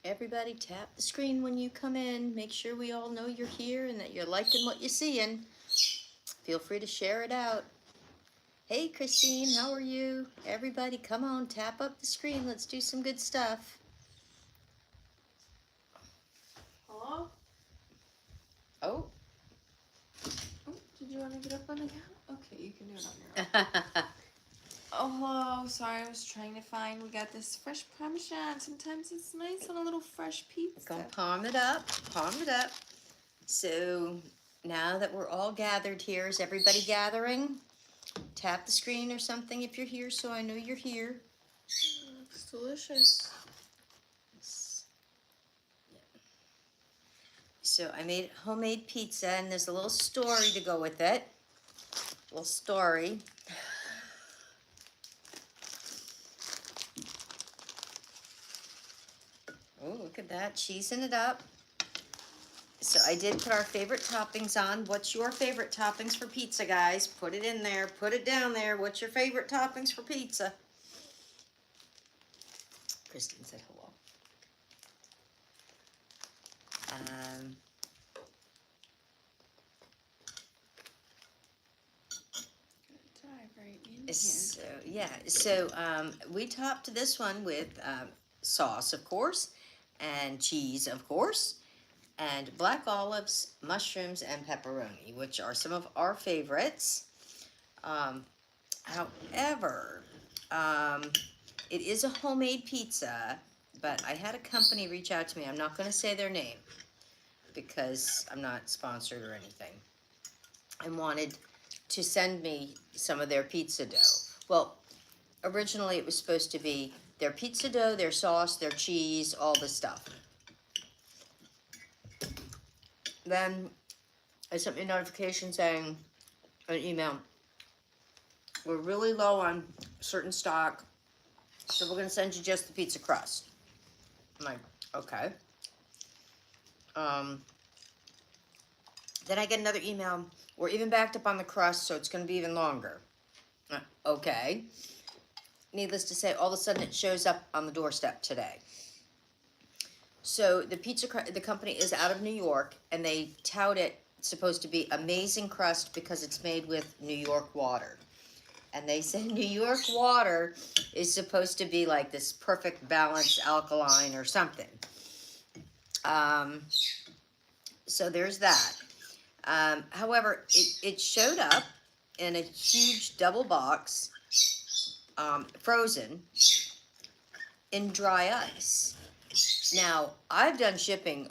Everybody tap the screen when you come in. Make sure we all know you're here and that you're liking what you're seeing. Feel free to share it out. Hey, Christine, how are you? Everybody, come on, tap up the screen. Let's do some good stuff. Hello? Oh. Oh, did you want to get up on the couch? Okay, you can do it on your own. Oh, hello. Sorry, I was trying to find. We got this fresh Parmesan. Sometimes it's nice on a little fresh pizza. Gonna palm it up. Palm it up. So now that we're all gathered here, is everybody gathering? Tap the screen or something if you're here so I know you're here. Looks delicious. So I made homemade pizza and there's a little story to go with it. Little story. Oh, look at that, cheesing it up. So I did put our favorite toppings on. What's your favorite toppings for pizza, guys? Put it in there, put it down there. What's your favorite toppings for pizza? Kristen said hello. Dive right in here. So yeah, so we topped this one with sauce, of course, and cheese, of course, and black olives, mushrooms, and pepperoni, which are some of our favorites. However, it is a homemade pizza, but I had a company reach out to me. I'm not going to say their name because I'm not sponsored or anything, and wanted to send me some of their pizza dough. Well, originally it was supposed to be their pizza dough, their sauce, their cheese, all this stuff. Then I sent me a notification saying, an email, we're really low on certain stock, so we're going to send you just the pizza crust. I'm like, okay. Then I get another email, we're even backed up on the crust, so it's going to be even longer. Okay. Needless to say, all of a sudden it shows up on the doorstep today. So the company is out of New York, and they tout it, it's supposed to be amazing crust because it's made with New York water. And they say New York water is supposed to be like this perfect balanced alkaline or something. So there's that. However, it showed up in a huge double box, frozen, in dry ice. Now, I've done shipping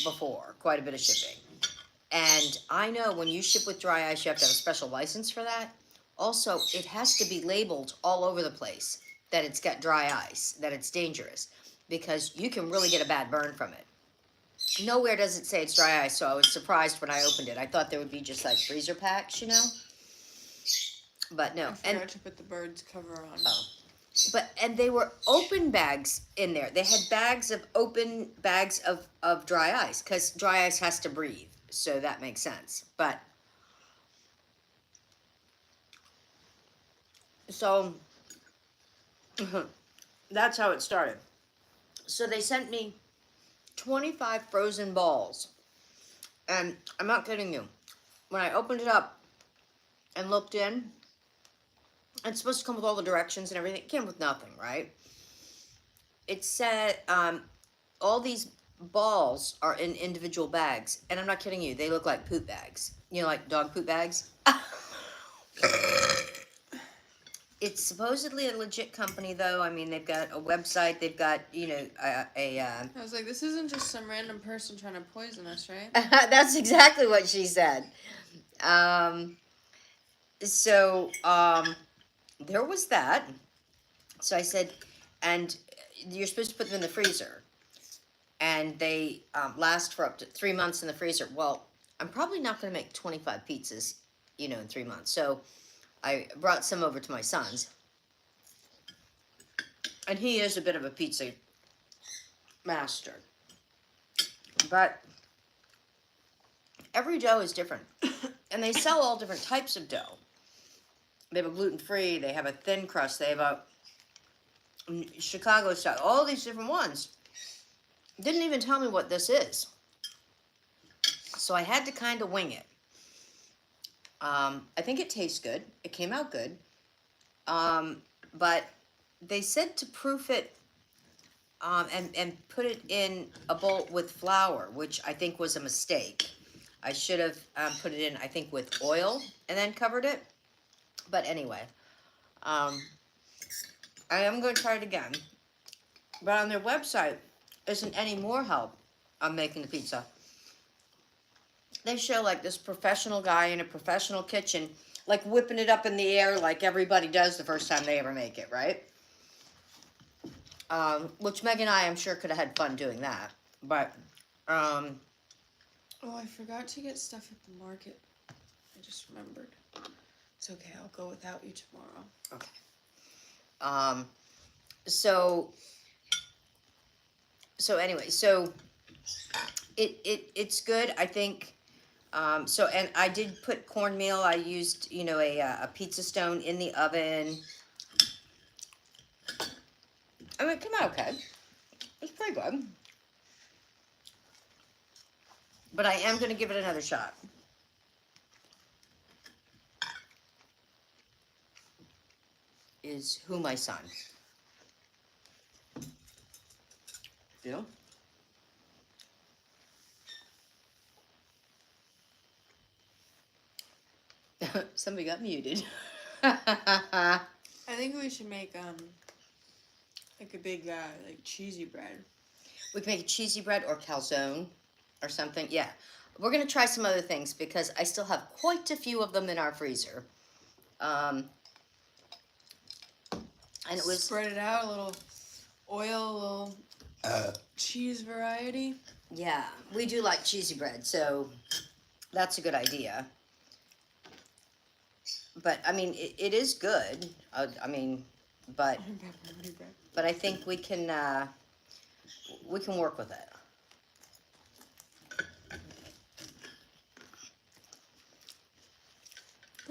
before, quite a bit of shipping. And I know when you ship with dry ice, you have to have a special license for that. Also, it has to be labeled all over the place that it's got dry ice, that it's dangerous, because you can really get a bad burn from it. Nowhere does it say it's dry ice, so I was surprised when I opened it. I thought there would be just like freezer packs, you know? But no. I forgot to put the bird's cover on. Oh. And they were open bags in there. They had open bags of dry ice, because dry ice has to breathe, so that makes sense. But so that's how it started. So they sent me 25 frozen balls, and I'm not kidding you. When I opened it up and looked in, it's supposed to come with all the directions and everything. It came with nothing, right? It said all these balls are in individual bags, and I'm not kidding you. They look like poop bags. You know, like dog poop bags. It's supposedly a legit company, though. I mean, they've got a website. They've got, you know, I was like, this isn't just some random person trying to poison us, right? That's exactly what she said. There was that. So I said, and you're supposed to put them in the freezer. And they last for up to 3 months in the freezer. Well, I'm probably not going to make 25 pizzas, you know, in 3 months. So I brought some over to my son's. And he is a bit of a pizza master. But every dough is different. And they sell all different types of dough. They have a gluten-free, they have a thin crust, they have a Chicago style, all these different ones. didn't even tell me what this is. So I had to kind of wing it. I think it tastes good. It came out good. But they said to proof it and put it in a bowl with flour, which I think was a mistake. I should have put it in, I think, with oil and then covered it. But anyway, I am going to try it again. But on their website isn't any more help on making the pizza. They show like this professional guy in a professional kitchen, like whipping it up in the air like everybody does the first time they ever make it, right? Which Meg and I'm sure could have had fun doing that. But, Oh, I forgot to get stuff at the market. I just remembered. It's okay, I'll go without you tomorrow. okay. So anyway, so it's good, I think. So, and I did put cornmeal. I used, you know, a pizza stone in the oven. I mean, it came out okay. It's pretty good. But I am going to give it another shot. Is who my son? Feel? Somebody got muted. I think we should make like a big like cheesy bread. We can make a cheesy bread or calzone or something. Yeah. We're going to try some other things because I still have quite a few of them in our freezer. And it was... Spread it out, a little oil, a little cheese variety. Yeah, we do like cheesy bread, so that's a good idea. But, I mean, it is good. I mean, but I think we can work with it.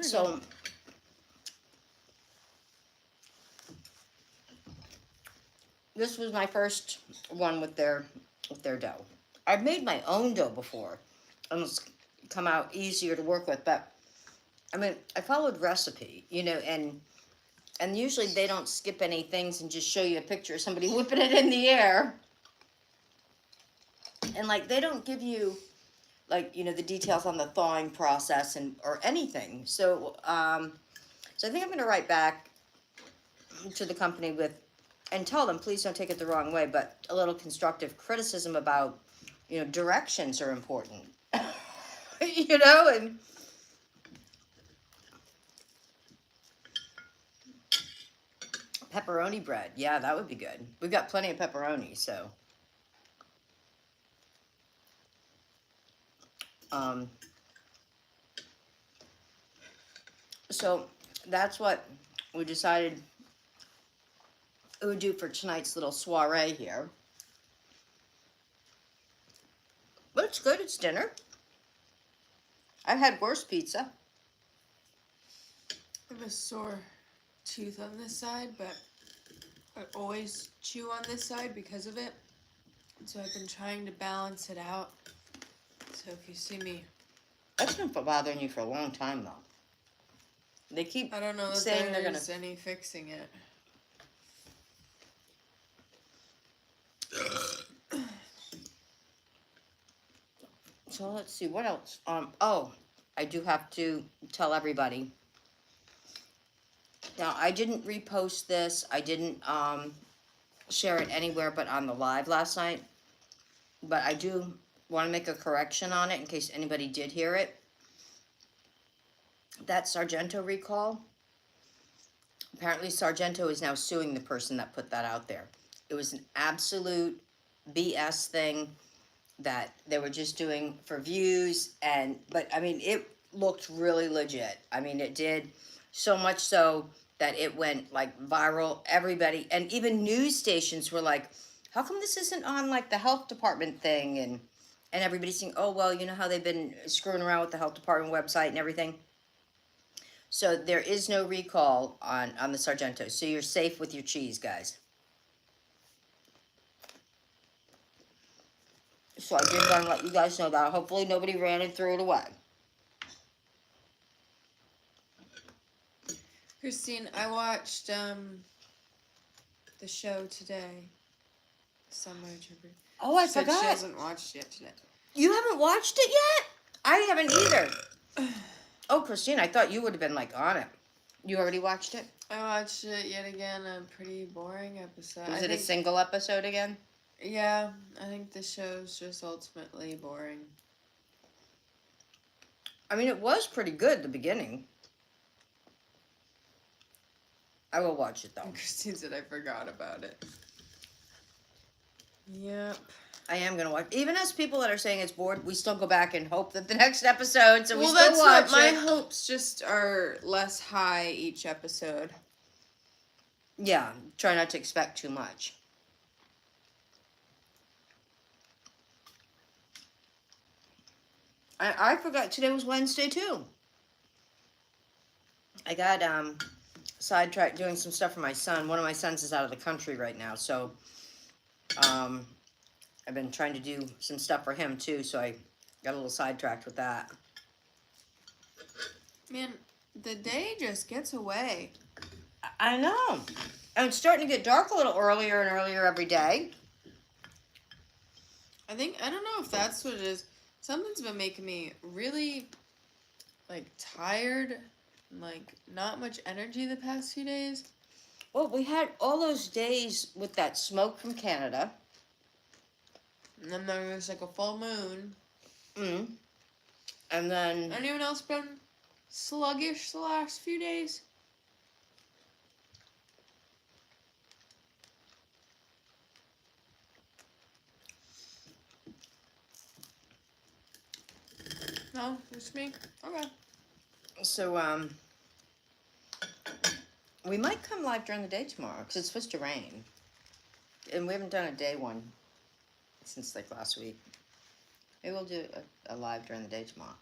So, this was my first one with their dough. I've made my own dough before, and it's come out easier to work with. But I mean, I followed recipe, you know, and usually they don't skip any things and just show you a picture of somebody whipping it in the air, and like they don't give you like, you know, the details on the thawing process and or anything. So so I think I'm going to write back to the company with and tell them, please don't take it the wrong way, but a little constructive criticism about, you know, directions are important. You know, and pepperoni bread. Yeah, that would be good. We've got plenty of pepperoni, so so that's what we decided we would do for tonight's little soiree here. But it's good, it's dinner. I've had worse pizza. I have a sore tooth on this side, but I always chew on this side because of it. So I've been trying to balance it out. So if you see me... That's been bothering you for a long time, though. They keep I don't know that saying they're there's gonna... any fixing it. So let's see, what else? Oh, I do have to tell everybody. Now, I didn't repost this. I didn't share it anywhere but on the live last night. But I do want to make a correction on it in case anybody did hear it. That Sargento recall. Apparently, Sargento is now suing the person that put that out there. It was an absolute BS thing that they were just doing for views, but I mean, it looked really legit. I mean, it did, so much so that it went like viral. Everybody, and even news stations were like, how come this isn't on like the health department thing? And everybody's saying, oh, well, you know how they've been screwing around with the health department website and everything. So there is no recall on the Sargento. So you're safe with your cheese, guys. So I did want to let you guys know that. Hopefully nobody ran and threw it away. Christine, I watched the show today. Summer Trooper. Oh, I She said forgot. she hasn't watched it today. You haven't watched it yet? I haven't either. Oh, Christine, I thought you would have been like on it. You already watched it? I watched it yet again. A pretty boring episode. Was it a single episode again? Yeah, I think the show's just ultimately boring. I mean, it was pretty good at the beginning. I will watch it though. Christine said I forgot about it. Yep. I am gonna watch. Even as people that are saying it's bored, we still go back and hope that the next episode. So we still that's watch what my it. hopes just are less high each episode. Yeah, try not to expect too much. I forgot today was Wednesday too. I got sidetracked doing some stuff for my son. One of my sons is out of the country right now, so I've been trying to do some stuff for him too, so I got a little sidetracked with that. Man, the day just gets away. I know. And it's starting to get dark a little earlier and earlier every day. I don't know if that's what it is. Something's been making me really, tired, not much energy the past few days. Well, we had all those days with that smoke from Canada. And then there was, a full moon. And then... Anyone else been sluggish the last few days? No, just me? Okay. So, we might come live during the day tomorrow, because it's supposed to rain. And we haven't done a day one since, last week. Maybe we'll do a live during the day tomorrow.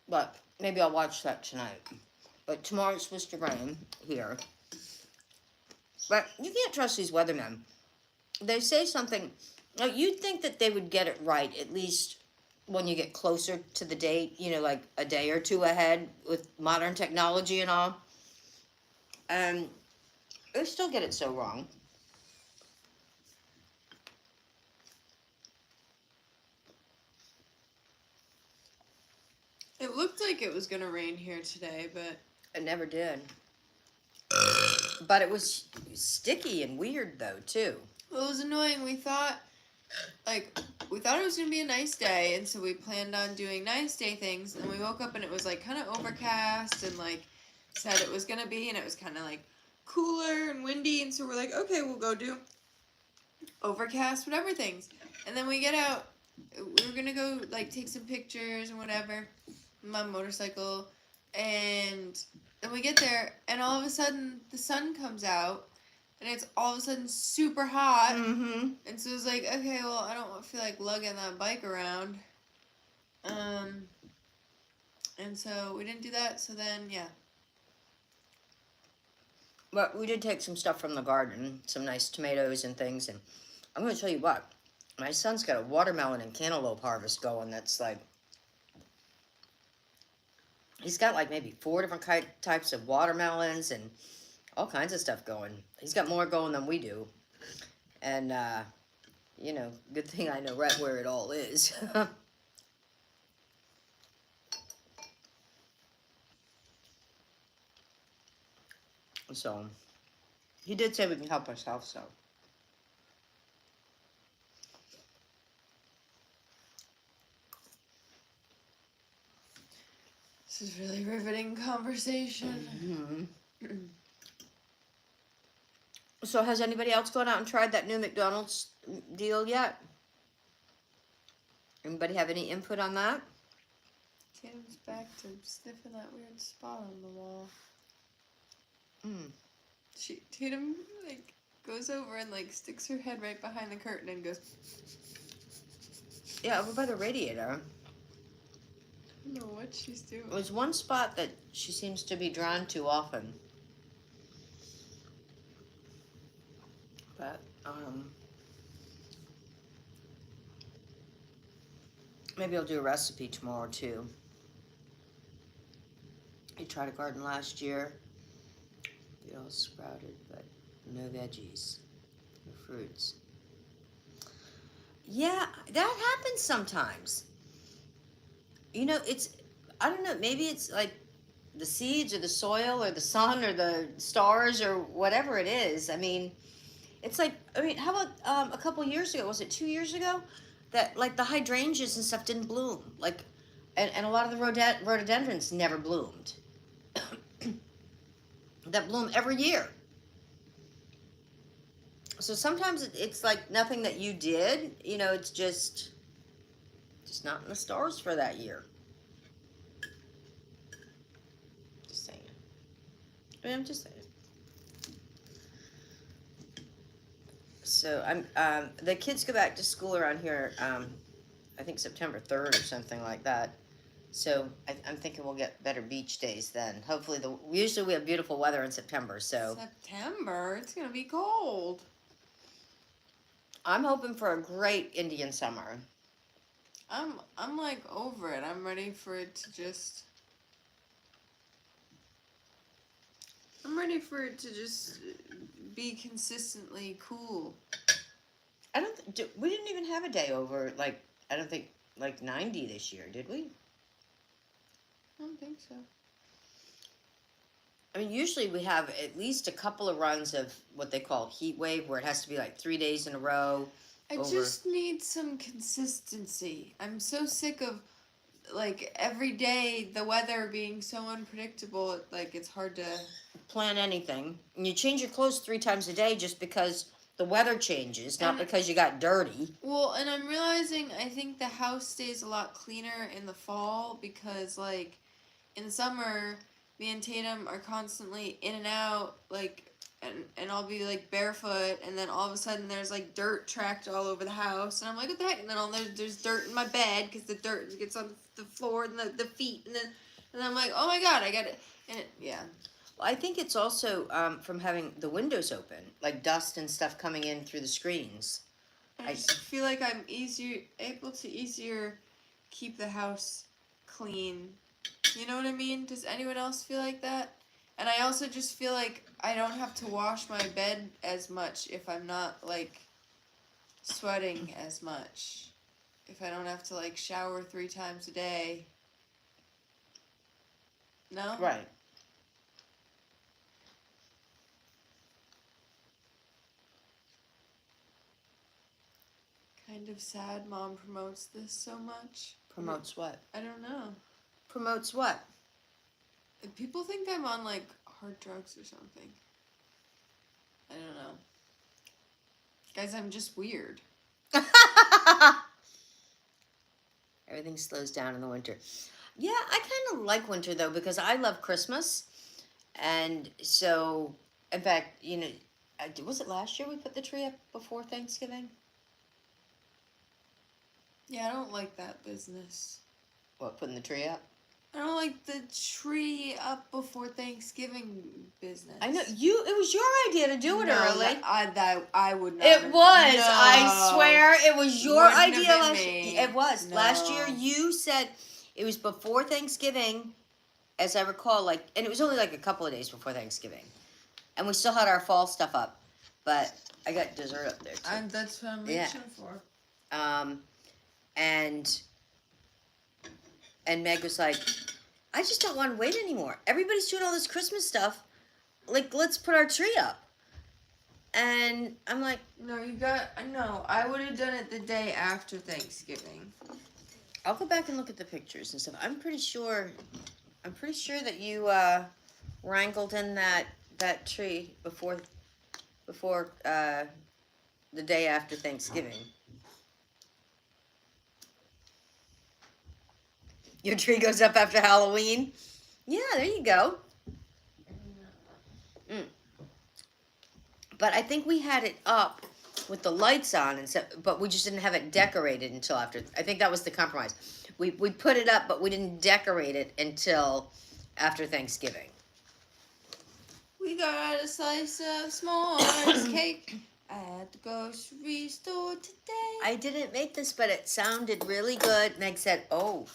But maybe I'll watch that tonight. But tomorrow it's supposed to rain here. But you can't trust these weathermen. They say something, you'd think that they would get it right, at least when you get closer to the date, a day or two ahead with modern technology and all. And they still get it so wrong. It looked like it was gonna rain here today, but... It never did. But it was sticky and weird, though, too. Well, it was annoying. We thought it was going to be a nice day, and so we planned on doing nice day things, and we woke up and it was, kind of overcast, and, said it was going to be, and it was kind of, cooler and windy, and so we're like, okay, we'll go do overcast, whatever things. And then we get out, we were going to go, take some pictures and whatever, on my motorcycle, and then we get there, and all of a sudden, the sun comes out, and it's all of a sudden super hot. Mm-hmm. And so it's like, okay, well, I don't feel like lugging that bike around. And so we didn't do that, so then, yeah. But we did take some stuff from the garden, some nice tomatoes and things, and I'm going to tell you what, my son's got a watermelon and cantaloupe harvest going that's he's got maybe 4 different types of watermelons and all kinds of stuff going. He's got more going than we do. And, good thing I know right where it all is. So, he did say we can help ourselves, so. This is really riveting conversation. Mm-hmm. So has anybody else gone out and tried that new McDonald's deal yet? Anybody have any input on that? Tatum's back to sniffing that weird spot on the wall. Tatum, goes over and, sticks her head right behind the curtain and goes... Yeah, over by the radiator. I don't know what she's doing. There's one spot that she seems to be drawn to often. But maybe I'll do a recipe tomorrow too. I tried a garden last year. They all sprouted, but no veggies, no fruits. Yeah, that happens sometimes. You know, I don't know, maybe it's like the seeds or the soil or the sun or the stars or whatever it is. I mean, it's like, how about a couple years ago, was it 2 years ago, that like the hydrangeas and stuff didn't bloom, like, and a lot of the rhododendrons never bloomed. That bloom every year. So sometimes it's like nothing that you did, it's just not in the stars for that year. Just saying. I'm just saying. So the kids go back to school around here, I think September 3rd or something like that. So I'm thinking we'll get better beach days then. Hopefully, usually we have beautiful weather in September. So September, it's gonna be cold. I'm hoping for a great Indian summer. I'm like over it. I'm ready for it to just. I'm ready for it to just be consistently cool. We didn't even have a day over, like, I don't think, like 90 this year, did we? I don't think so. I mean, usually we have at least a couple of runs of what they call heat wave, where it has to be like 3 days in a row. I just need some consistency. I'm so sick of, like, every day the weather being so unpredictable. Like, it's hard to plan anything. And you change your clothes 3 times a day just because the weather changes, not because you got dirty. Well, and I'm realizing I think the house stays a lot cleaner in the fall because, like, in the summer, me and Tatum are constantly in and out, like, and I'll be, like, barefoot, and then all of a sudden there's, like, dirt tracked all over the house, and I'm like, what the heck? And then there's dirt in my bed because the dirt gets on the floor and the feet, and I'm like, oh my god, I got it. And yeah. Well, I think it's also from having the windows open, like dust and stuff coming in through the screens. I feel like I'm able to easier keep the house clean. You know what I mean? Does anyone else feel like that? And I also just feel like I don't have to wash my bed as much if I'm not, like, sweating as much. If I don't have to, like, shower 3 times a day. No? Right. Kind of sad Mom promotes this so much. Promotes what? I don't know. Promotes what? People think I'm on, like, hard drugs or something. I don't know. Guys, I'm just weird. Everything slows down in the winter. Yeah, I kind of like winter, though, because I love Christmas. And so, in fact, was it last year we put the tree up before Thanksgiving? Yeah, I don't like that business. What, putting the tree up? I don't like the tree up before Thanksgiving business. I know it was your idea to do it early. I would not. It was. No. I swear it was your idea last year. It was. No. Last year you said it was before Thanksgiving, as I recall, and it was only like a couple of days before Thanksgiving. And we still had our fall stuff up. But I got dessert up there too. That's what I'm reaching for. And Meg was like, I just don't want to wait anymore. Everybody's doing all this Christmas stuff. Like, let's put our tree up. And I'm like, no, I would have done it the day after Thanksgiving. I'll go back and look at the pictures and stuff. I'm pretty sure that you wrangled in that tree before the day after Thanksgiving. Your tree goes up after Halloween? Yeah, there you go. But I think we had it up with the lights on, and stuff, but we just didn't have it decorated until after. I think that was the compromise. We put it up, but we didn't decorate it until after Thanksgiving. We got a slice of s'mores cake. at the grocery store today. I didn't make this, but it sounded really good. Meg said, oh,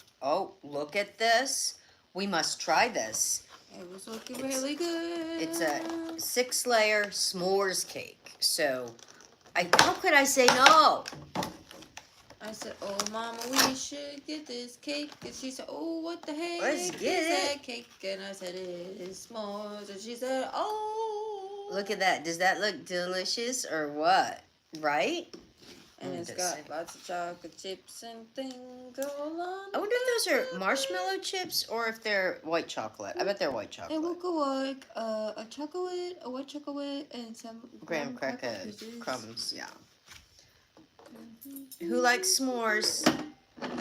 look at this. We must try this. It was looking really good. It's a 6-layer s'mores cake. So, how could I say no? I said, oh, Mama, we should get this cake. And she said, oh, what the heck Let's is get it. that cake? And I said, it's s'mores. And she said, oh. Look at that. Does that look delicious or what? Right? And it's got lots of chocolate chips and things all on. I wonder if those are marshmallow chips or if they're white chocolate. I bet they're white chocolate. It will go like a white chocolate, and some graham cracker pieces. crumbs. Yeah. Who likes s'mores?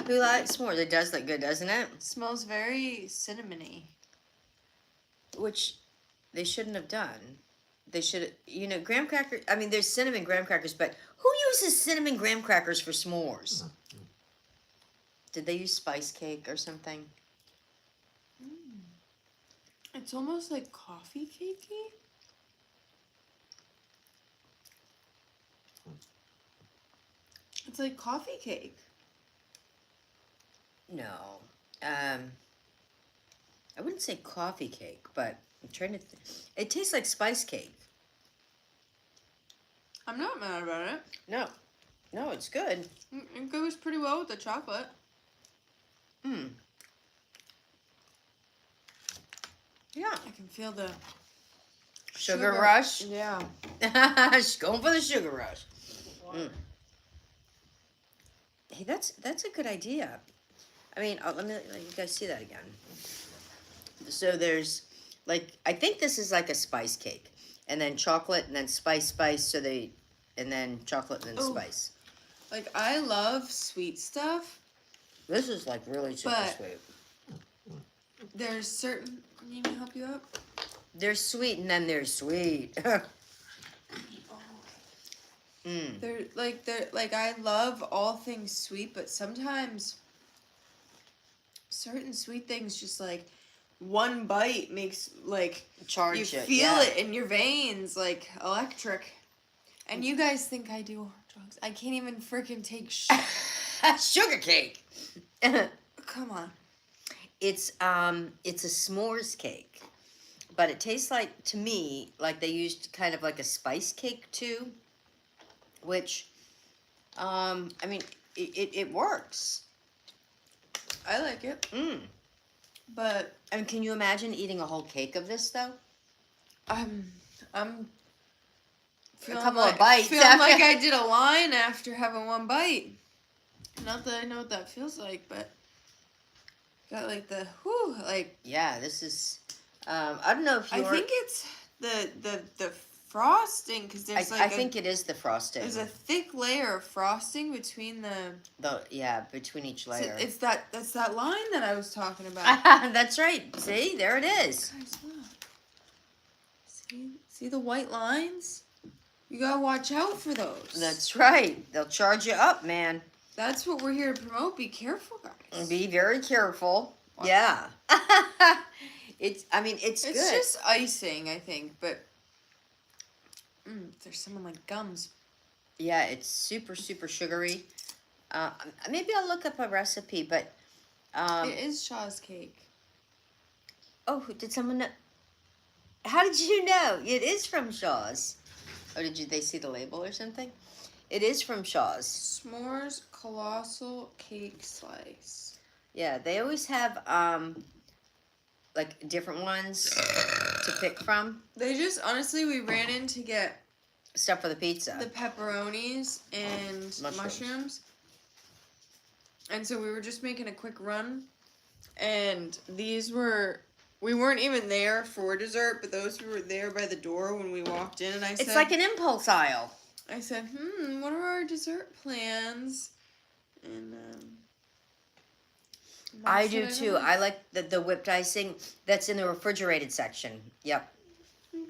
Who likes s'mores? It does look good, doesn't it? Smells very cinnamony. Which they shouldn't have done. They should, graham crackers. I mean, there's cinnamon graham crackers, but who uses cinnamon graham crackers for s'mores? Did they use spice cake or something? It's almost like coffee cakey. It's like coffee cake. No. I wouldn't say coffee cake, but I'm trying to. It tastes like spice cake. I'm not mad about it. No, it's good. It goes pretty well with the chocolate. Yeah. I can feel the Sugar rush. Yeah. Going for the sugar rush. Hey, that's a good idea. I mean, let you guys see that again. So there's I think this is like a spice cake, and then chocolate, and then spice. And then chocolate, and then spice. Like, I love sweet stuff. This is like really super sweet. There's certain. Need me to help you up? There's sweet, and then there's sweet. They're like I love all things sweet, but sometimes certain sweet things just like one bite makes Charge you it, feel it in your veins like electric. And you guys think I do drugs? I can't even freaking take sugar cake. Come on. It's a s'mores cake, but it tastes like, to me, like they used kind of like a spice cake too, which, I mean, it works. I like it. But And can you imagine eating a whole cake of this though? I'm feeling a couple like, of bites. Feeling like I did a line after having one bite. Not that I know what that feels like, but got like the whew, like. Yeah, this is. I don't know if you. I think it's the frosting because there's I think it is the frosting. There's a thick layer of frosting between between each layer. It's that's that line that I was talking about. That's right. See, there it is. Guys, look. See the white lines? You gotta watch out for those. That's right. They'll charge you up, man. That's what we're here to promote. Be careful, guys. Be very careful. Watch. Yeah. It's good. It's just icing, I think, but there's someone like gums. Yeah, it's super, super sugary. Maybe I'll look up a recipe, but It is Shaw's cake. oh, did someone know? How did you know? It is from Shaw's. Oh, they see the label or something? It is from Shaw's. S'mores Colossal Cake Slice. Yeah, they always have like different ones to pick from. They just, honestly, we ran in to get Stuff for the pizza. the pepperonis and mushrooms. And so we were just making a quick run. And these were, we weren't even there for dessert, but those were there by the door when we walked in. And I said, It's like an impulse aisle. I said, what are our dessert plans? And I do too. I like the whipped icing that's in the refrigerated section. Yep.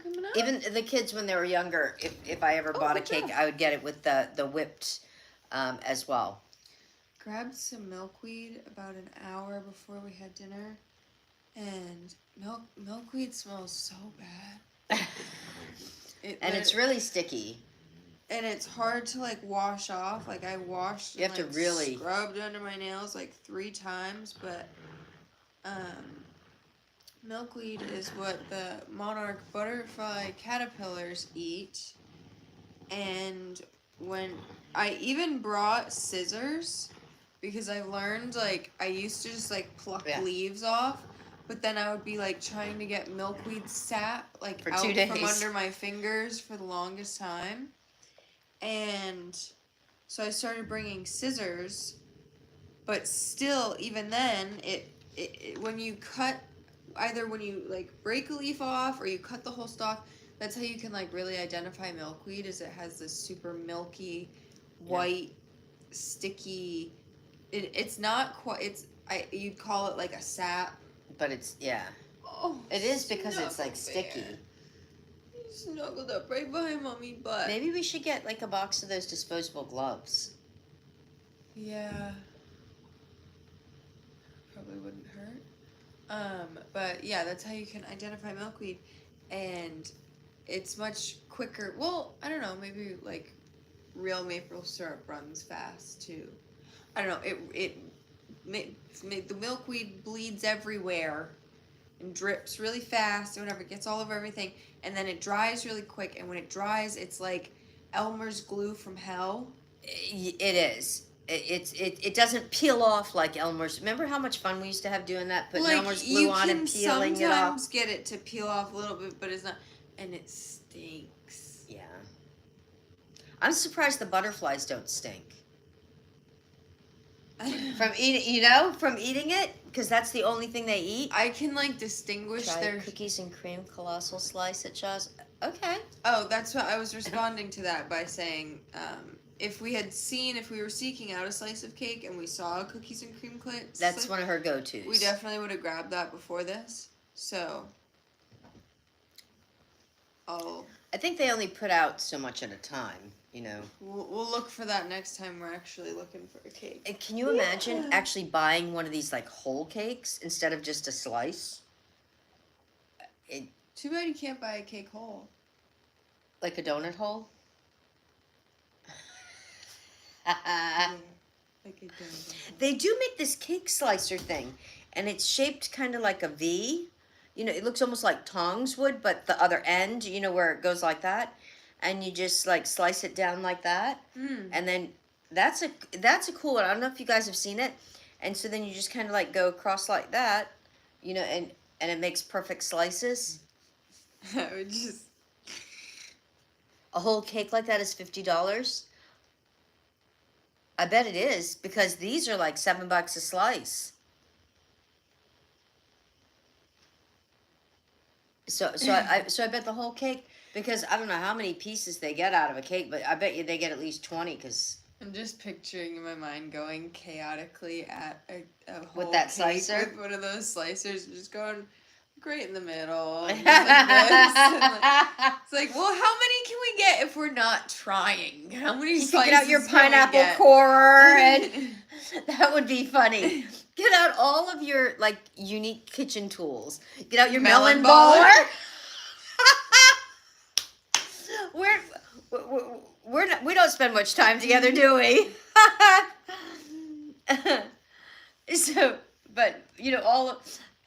Coming up. Even the kids when they were younger, if I ever bought a cake, I would get it with the whipped as well. Grabbed some milkweed about an hour before we had dinner, and milkweed smells so bad. And it's really sticky. and it's hard to like wash off. Like I washed You and have to like really- scrubbed under my nails like 3 times, but milkweed is what the monarch butterfly caterpillars eat. And when I even brought scissors because I learned like I used to just like pluck Yeah. leaves off, but then I would be like trying to get milkweed sap like For out 2 days. from under my fingers for the longest time. And so I started bringing scissors, but still even then it when you cut, either when you like break a leaf off or you cut the whole stalk, that's how you can like really identify milkweed, is it has this super milky white sticky, it's not quite, you'd call it like a sap, But it's, yeah. oh It is because it's like snuggle sticky. bear. You snuggled up right behind mommy butt. Maybe we should get like a box of those disposable gloves. Yeah, probably wouldn't hurt. But yeah, that's how you can identify milkweed, and it's much quicker. Well, I don't know, maybe like real maple syrup runs fast too. I don't know. The milkweed bleeds everywhere and drips really fast or whatever. It gets all over everything, and then it dries really quick. And when it dries, it's like Elmer's glue from hell. It is. It doesn't peel off like Elmer's. Remember how much fun we used to have doing that? Putting Like Elmer's glue on and peeling it off. sometimes get it to peel off a little bit, but it's not, and it stinks. Yeah. I'm surprised the butterflies don't stink. From eating it, because that's the only thing they eat. I can like distinguish Try their cookies and cream colossal slice at Shaw's. Okay. Oh, that's what I was responding to that by saying, if we were seeking out a slice of cake and we saw a cookies and cream That's one of her go-tos. we definitely would have grabbed that before this. So, I think they only put out so much at a time, you know. we'll look for that next time we're actually looking for a cake. And can you imagine actually buying one of these like whole cakes instead of just a slice? Too bad you can't buy a cake whole. Like a donut hole? Like a donut. They do make this cake slicer thing, and it's shaped kind of like a V. You know, it looks almost like tongs would, but the other end, you know, where it goes like that, and you just like slice it down like that, and then that's a cool one. I don't know if you guys have seen it, and so then you just kind of like go across like that, you know, and it makes perfect slices. I would just. A whole cake like that is $50. I bet it is, because these are like $7 a slice. So I bet the whole cake, because I don't know how many pieces they get out of a cake, but I bet you they get at least 20, because I'm just picturing in my mind going chaotically at a whole With that cake slicer? with one of those slicers, and just going right in the middle. And just like this, and like, it's like, well, how many can we get if we're not trying? How many you slices can get out your can we pineapple get? corer, and that would be funny. Get out all of your like unique kitchen tools. Get out your melon baller. We don't spend much time together, do we? So, but you know,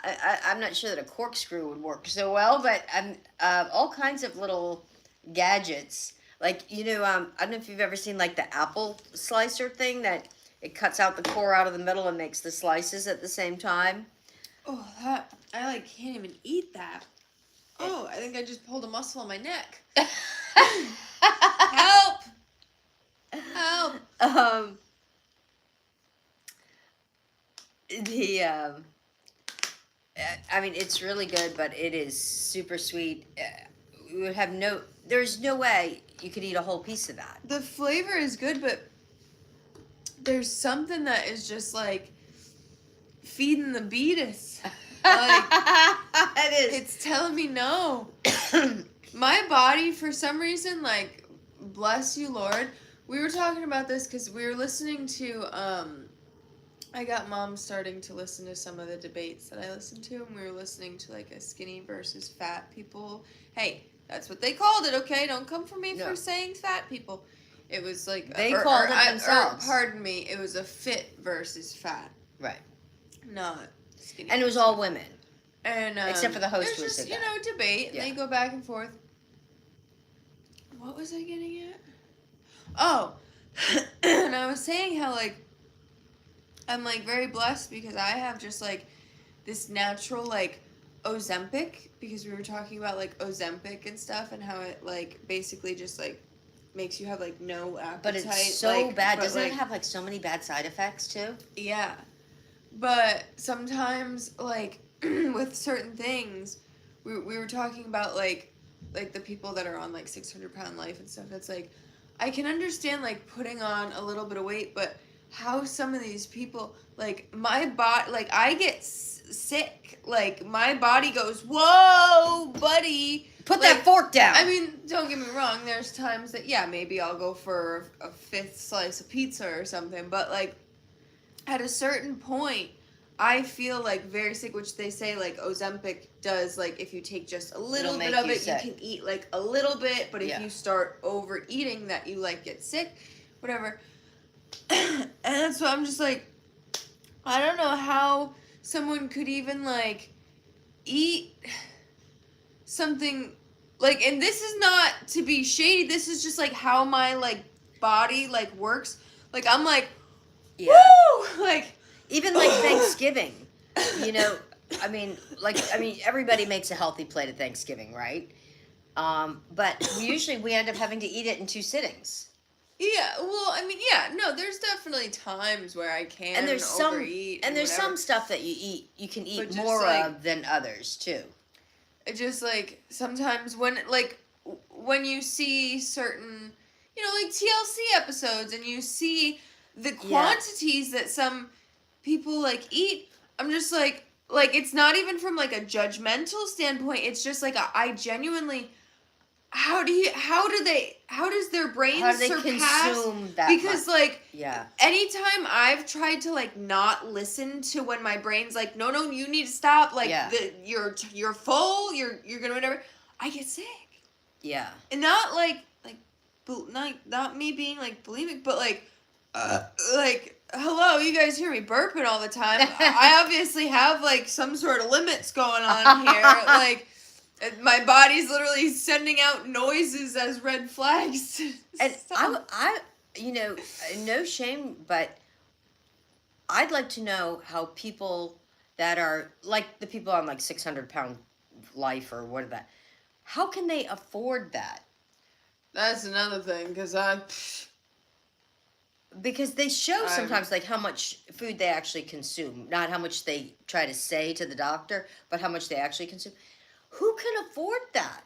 I'm not sure that a corkscrew would work so well, but all kinds of little gadgets. Like, you know, I don't know if you've ever seen like the apple slicer thing that it cuts out the core out of the middle and makes the slices at the same time. Oh, that I like can't even eat that. Oh, I think I just pulled a muscle in my neck. Help! Help! I mean, it's really good, but it is super sweet. We would have there's no way you could eat a whole piece of that. The flavor is good, but there's something that is just like feeding the beatus. Like, It is. it's telling me no. My body, for some reason, like, bless you, Lord. We were talking about this because we were listening to, I got Mom starting to listen to some of the debates that I listened to, and we were listening to, like, a skinny versus fat people. Hey, That's what they called it, okay? Don't come for me No. for saying fat people. It was like... They called it themselves. Pardon me, it was a fit versus fat. Right. Not skinny. And it was all women. And except for the host there's who just, said you that. know, debate. And Yeah. they go back and forth. What was I getting at? Oh, and I was saying how, like, I'm, like, very blessed because I have just, like, this natural, like, Ozempic, because we were talking about, like, Ozempic and stuff and how it, like, basically just, like, makes you have, like, no appetite. But it's so like, bad. but, Doesn't like, it have, like, so many bad side effects, too? Yeah. But sometimes, like, with certain things, we were talking about, like the people that are on, like, 600-pound life and stuff. It's like, I can understand, like, putting on a little bit of weight, but how some of these people, like, my body, like, I get sick. Like, my body goes, whoa, buddy. Put like, that fork down. I mean, don't get me wrong. There's times that, yeah, maybe I'll go for a fifth slice of pizza or something. But, like, at a certain point, I feel, like, very sick, which they say, like, Ozempic does, like, if you take just a little bit of it, sick. you can eat, like, a little bit, but if Yeah. you start overeating that, you, like, get sick, whatever. And that's what I'm just, like, I don't know how someone could even, like, eat something, like, and this is not to be shady, this is just, like, how my, like, body, like, works. Like, I'm, like, Yeah. woo! Like, Even, like, Thanksgiving, you know, I mean, everybody makes a healthy plate at Thanksgiving, right? But usually we end up having to eat it in 2 sittings. yeah, well, I mean, yeah, no, there's definitely times where I can And there's overeat and there's whatever. some stuff that you can But eat just, more like, of than others, too. It just, like, sometimes when, like, when you see certain, you know, like, TLC episodes and you see the quantities that some people, like, eat, I'm just, like, it's not even from, like, a judgmental standpoint, it's just, like, I genuinely, how does their brains How do they surpass, consume that because, much? like, Yeah. anytime I've tried to, like, not listen to when my brain's like, no, you need to stop, like, Yeah. you're full, you're gonna whatever, I get sick. Yeah. And not, like, not me being, like, bulimic, but, like, hello, you guys hear me burping all the time. I obviously have, like, some sort of limits going on here. Like, my body's literally sending out noises as red flags. And I, you know, no shame, but I'd like to know how people that are, like the people on, like, 600-pound life or what that, how can they afford that? That's another thing, because Because they show sometimes, like, how much food they actually consume, not how much they try to say to the doctor, but how much they actually consume. Who can afford that?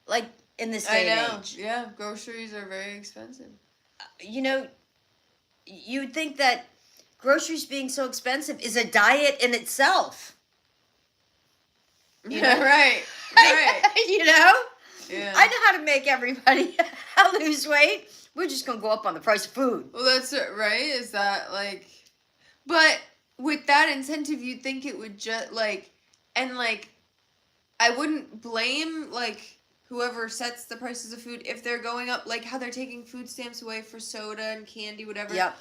Like, in this day and age. Yeah, groceries are very expensive. You know, you would think that groceries being so expensive is a diet in itself. You know? Right. You know? Yeah. I know how to make everybody lose weight. We're just going to go up on the price of food. Well, that's it, right? Is that, like... But with that incentive, you'd think it would just, like... And, like, I wouldn't blame, like, whoever sets the prices of food if they're going up, like, how they're taking food stamps away for soda and candy, whatever. Yep.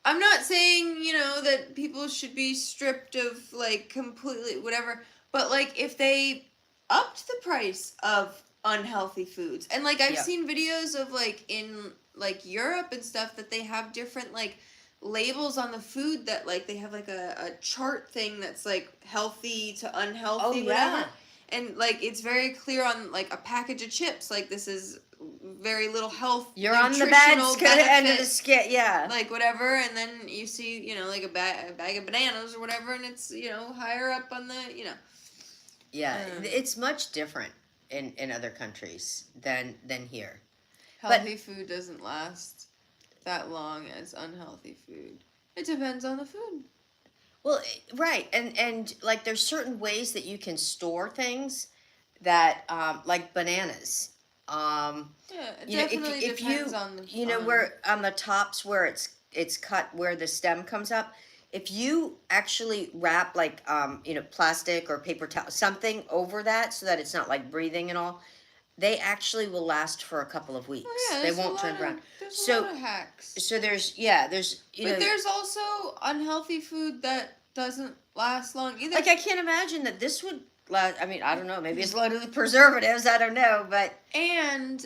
I'm not saying, you know, that people should be stripped of, like, completely whatever. But, like, if they upped the price of unhealthy foods. And, like, I've seen videos of, like, in, like, Europe and stuff that they have different, like, labels on the food that, like, they have, like, a chart thing that's, like, healthy to unhealthy, whatever. And, like, it's very clear on, like, a package of chips. Like, this is very little health, You're on the bad end of the skit, like, whatever. And then you see, you know, like, a bag of bananas or whatever, and it's, you know, higher up on the, you know. Yeah, it's much different in other countries than here. Healthy food doesn't last that long as unhealthy food. It depends on the food. Well, right, and like there's certain ways that you can store things that like bananas. Yeah, it definitely depends on the. You know, where on the tops where it's cut where the stem comes up. If you actually wrap like you know, plastic or paper towel, something over that so that it's not like breathing and all, they actually will last for a couple of weeks. Oh, yeah, They won't turn brown. There's So- a lot of hacks. So there's But there's also unhealthy food that doesn't last long either. like I can't imagine that this would last. I mean, I don't know. Maybe it's loaded with preservatives. I don't know, but And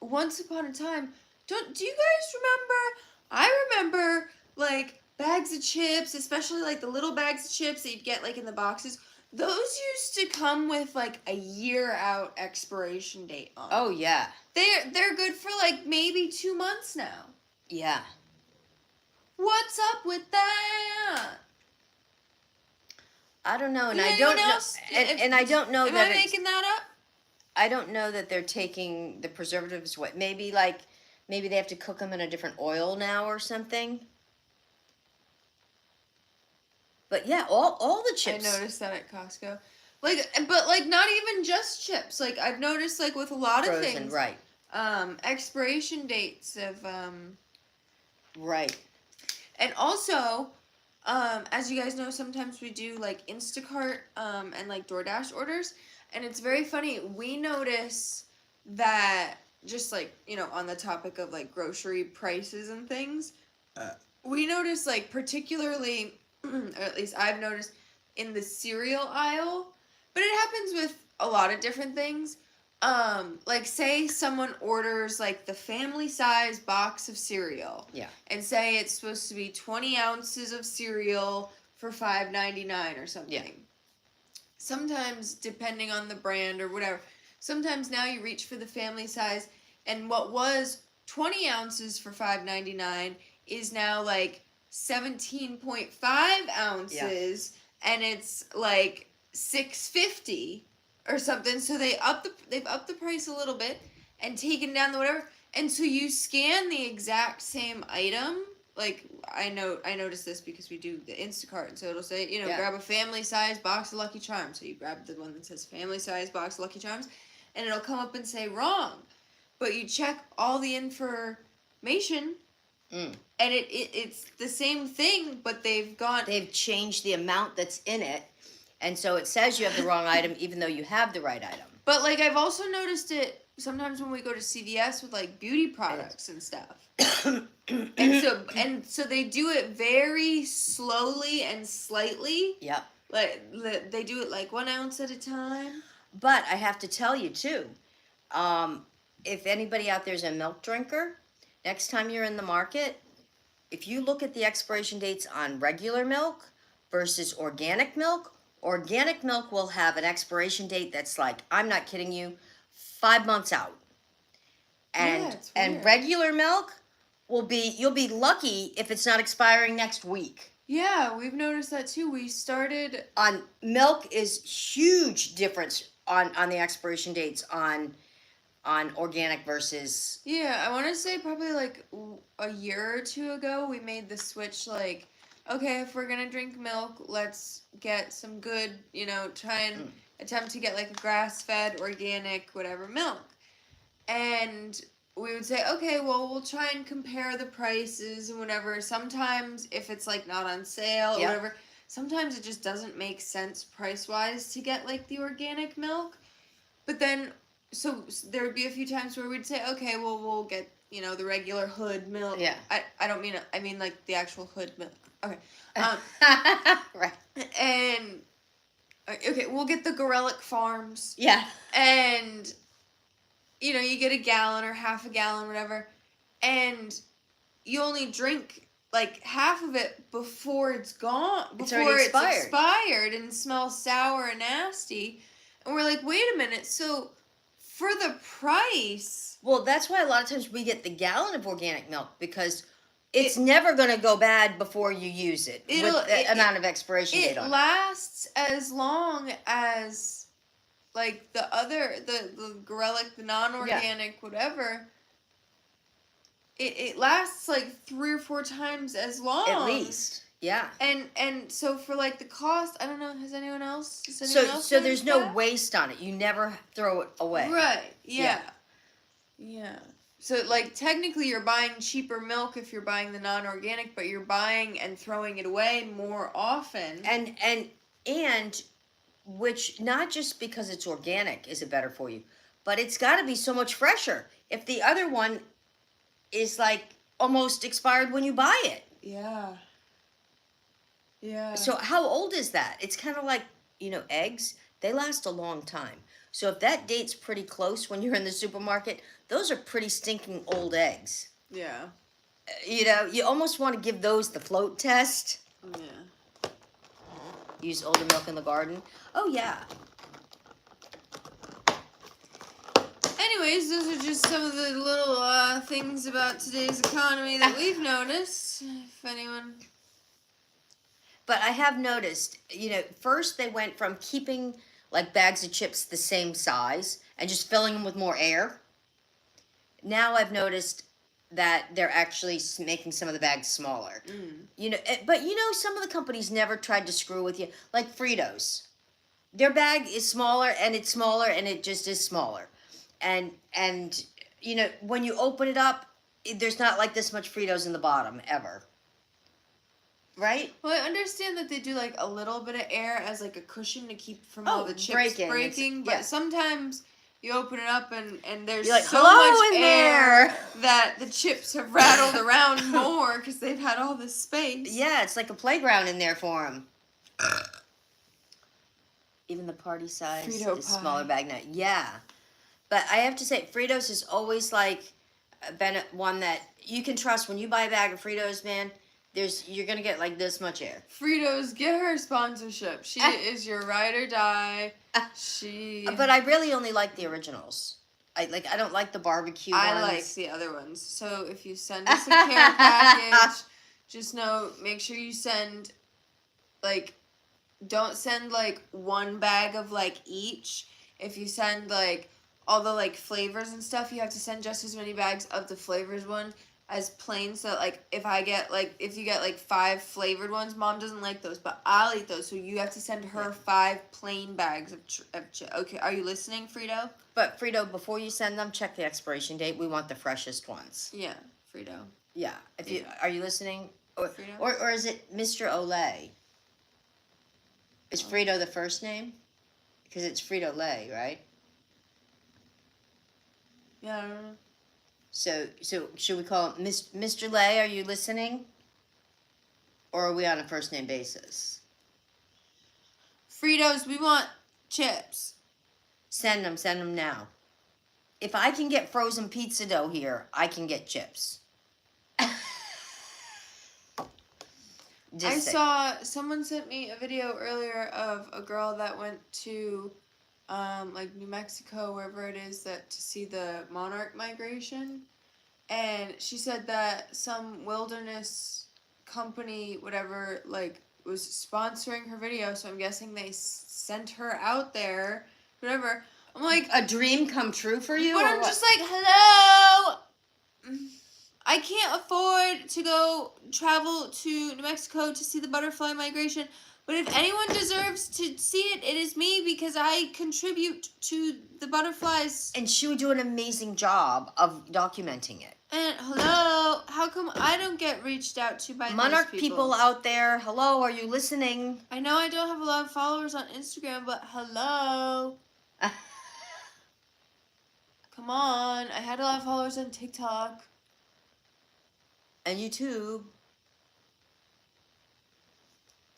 once upon a time, do you guys remember? I remember like bags of chips, especially like the little bags of chips that you'd get like in the boxes. Those used to come with like a year out expiration date on. oh yeah, They're good for like maybe 2 months now. yeah. What's up with that? I don't know, and Did I don't anyone know, else- and I don't know Am that I it's, making that up? I don't know that they're taking the preservatives. What maybe they have to cook them in a different oil now or something. But yeah, all the chips. I noticed that at Costco. But not even just chips. Like I've noticed like with a lot of frozen, things. right? Expiration dates of Right. and also, as you guys know, sometimes we do like Instacart and like DoorDash orders, and it's very funny. We notice that just like on the topic of like grocery prices and things, we notice like particularly, or at least I've noticed in the cereal aisle, but it happens with a lot of different things. Like say someone orders like the family size box of cereal. Yeah. And say it's supposed to be 20 ounces of cereal for $5.99 or something. Yeah. Sometimes, depending on the brand or whatever, sometimes now you reach for the family size, and what was 20 ounces for $5.99 is now like 17.5 ounces, and it's like $6.50 or something. So they've upped the price a little bit and taken down the whatever. And so you scan the exact same item. Like I noticed this because we do the Instacart, and so it'll say, grab a family size box of Lucky Charms. So you grab the one that says family size box of Lucky Charms, and it'll come up and say wrong. But you check all the information, and it's the same thing, but they've changed the amount that's in it, and so it says you have the wrong item even though you have the right item. But like I've also noticed it sometimes when we go to CVS with like beauty products and stuff. and so they do it very slowly and slightly. Yep. Like they do it like 1 ounce at a time. But I have to tell you too, if anybody out there is a milk drinker, next time you're in the market, if you look at the expiration dates on regular milk versus organic milk will have an expiration date that's like, I'm not kidding you, 5 months out. And it's weird. and regular milk you'll be lucky if it's not expiring next week. Yeah, we've noticed that too. We started On milk is huge difference on the expiration dates on organic versus I want to say probably like a year or two ago we made the switch like, okay, if we're gonna drink milk, let's get some good, try and attempt to get like a grass-fed, organic, whatever milk. And we would say, okay, well, we'll try and compare the prices and whatever. Sometimes if it's like not on sale or whatever, sometimes it just doesn't make sense price-wise to get like the organic milk. But then, so there would be a few times where we'd say, okay, well, we'll get, the regular hood milk. Yeah. I mean like the actual hood milk. Okay. right. And okay, we'll get the Gorelick Farms. Yeah. And you get a gallon or half a gallon, whatever, and you only drink like half of it before it's gone, before it's expired and smells sour and nasty. And we're like, wait a minute, so for the price. Well, that's why a lot of times we get the gallon of organic milk, because it's never going to go bad before you use it with the amount of expiration date on it. It lasts as long as like the Gorelick, the non-organic, whatever. It lasts like 3 or 4 times as long. At least. Yeah. And so for like the cost, I don't know, has anyone else? So there's no waste on it. You never throw it away. Right. Yeah. So like technically you're buying cheaper milk if you're buying the non-organic, but you're buying and throwing it away more often. And which, not just because it's organic is it better for you, but it's got to be so much fresher. If the other one is like almost expired when you buy it. Yeah. Yeah. So how old is that? It's kind of like, eggs. They last a long time. So if that date's pretty close when you're in the supermarket, those are pretty stinking old eggs. Yeah. You almost want to give those the float test. Yeah. Use older milk in the garden. Oh, yeah. Anyways, those are just some of the little things about today's economy that we've noticed. If anyone... But I have noticed, first they went from keeping like bags of chips the same size and just filling them with more air. Now I've noticed that they're actually making some of the bags smaller. But some of the companies never tried to screw with you, like Fritos. Their bag is smaller and it just is smaller. And when you open it up, there's not like this much Fritos in the bottom ever. Right? Well, I understand that they do like a little bit of air as like a cushion to keep from all the chips breaking, but sometimes you open it up and there's like, so much air that the chips have rattled around more because they've had all this space. Yeah, it's like a playground in there for them. Even the party size Frito is pie. Smaller bag now. Yeah. But I have to say, Fritos has always like been one that you can trust. When you buy a bag of Fritos, man, you're gonna get like this much air. Fritos, get her sponsorship. She is your ride or die. But I really only like the originals. I don't like the barbecue ones. I like the other ones. So if you send us a care package, just make sure you send like, don't send like one bag of like each. If you send like all the like flavors and stuff, you have to send just as many bags of the flavors one as plain. So like if you get like 5 flavored ones, Mom doesn't like those, but I'll eat those. So you have to send her 5 plain bags of okay, are you listening, Frito? But Frito, before you send them, check the expiration date. We want the freshest ones. Yeah, Frito. Yeah. Are you listening? Or Frito? or is it Mr. Olay? Is Frito the first name? Because it's Frito Lay, right? Yeah, I don't know. So should we call him Mr. Lay? Are you listening? Or are we on a first name basis? Fritos, we want chips. Send them now. If I can get frozen pizza dough here, I can get chips. Someone sent me a video earlier of a girl that went to like New Mexico, wherever it is, to see the monarch migration, and she said that some wilderness company, whatever, like was sponsoring her video. So I'm guessing they sent her out there, whatever. I'm like, a dream come true for you. But I'm just like, hello. I can't afford to travel to New Mexico to see the butterfly migration. But if anyone deserves to see it, it is me, because I contribute to the butterflies. And she would do an amazing job of documenting it. And hello, how come I don't get reached out to by Monarch those people? people out there, hello, are you listening? I know I don't have a lot of followers on Instagram, but hello. Come on, I had a lot of followers on TikTok. And YouTube.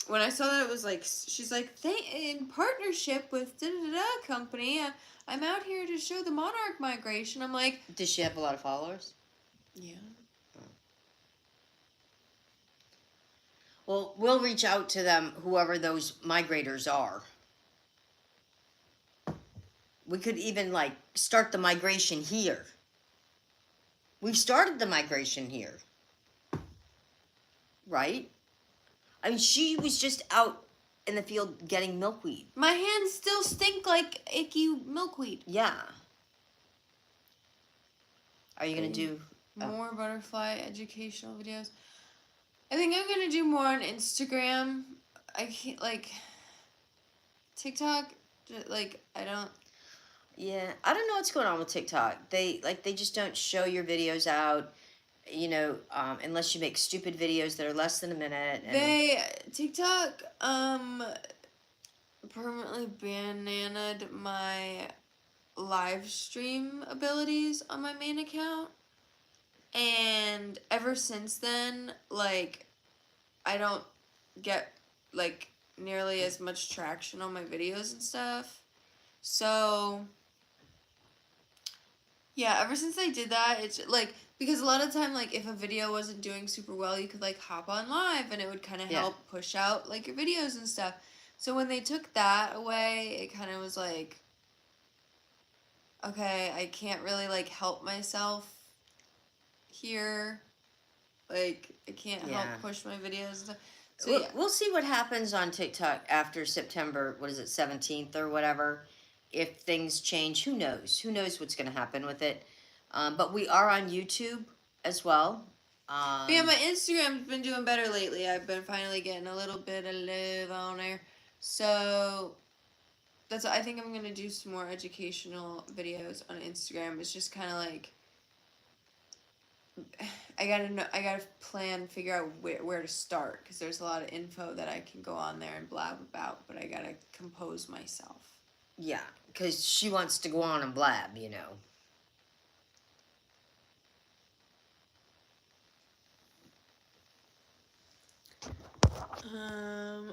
When I saw that, it was like, she's like, in partnership with da-da-da-da company, I'm out here to show the monarch migration. I'm like... Does she have a lot of followers? Yeah. Oh. Well, we'll reach out to them, whoever those migrators are. We could even, like, start the migration here. We've started the migration here. Right? I mean, she was just out in the field getting milkweed. My hands still stink like icky milkweed. Yeah. Are you going to do... More butterfly educational videos? I think I'm going to do more on Instagram. I can't, like... TikTok, like, I don't... Yeah, I don't know what's going on with TikTok. They just don't show your videos out, unless you make stupid videos that are less than a minute. And TikTok, permanently bananaed my live stream abilities on my main account. And ever since then, like, I don't get, like, nearly as much traction on my videos and stuff. So, yeah, ever since I did that, it's, like, because a lot of the time, like, if a video wasn't doing super well, you could, like, hop on live, and it would kind of Yeah. help push out, like, your videos and stuff. So when they took that away, it kind of was like, okay, I can't really, like, help myself here. Like, I can't help Yeah. push my videos and stuff. So, yeah. We'll see what happens on TikTok after September, 17th or whatever. If things change, who knows? Who knows what's going to happen with it? But we are on YouTube as well. But yeah, my Instagram's been doing better lately. I've been finally getting a little bit of love on there. So, that's I think I'm going to do some more educational videos on Instagram. It's just kind of like, I gotta figure out where to start, because there's a lot of info that I can go on there and blab about, but I gotta compose myself. Yeah, because she wants to go on and blab, you know.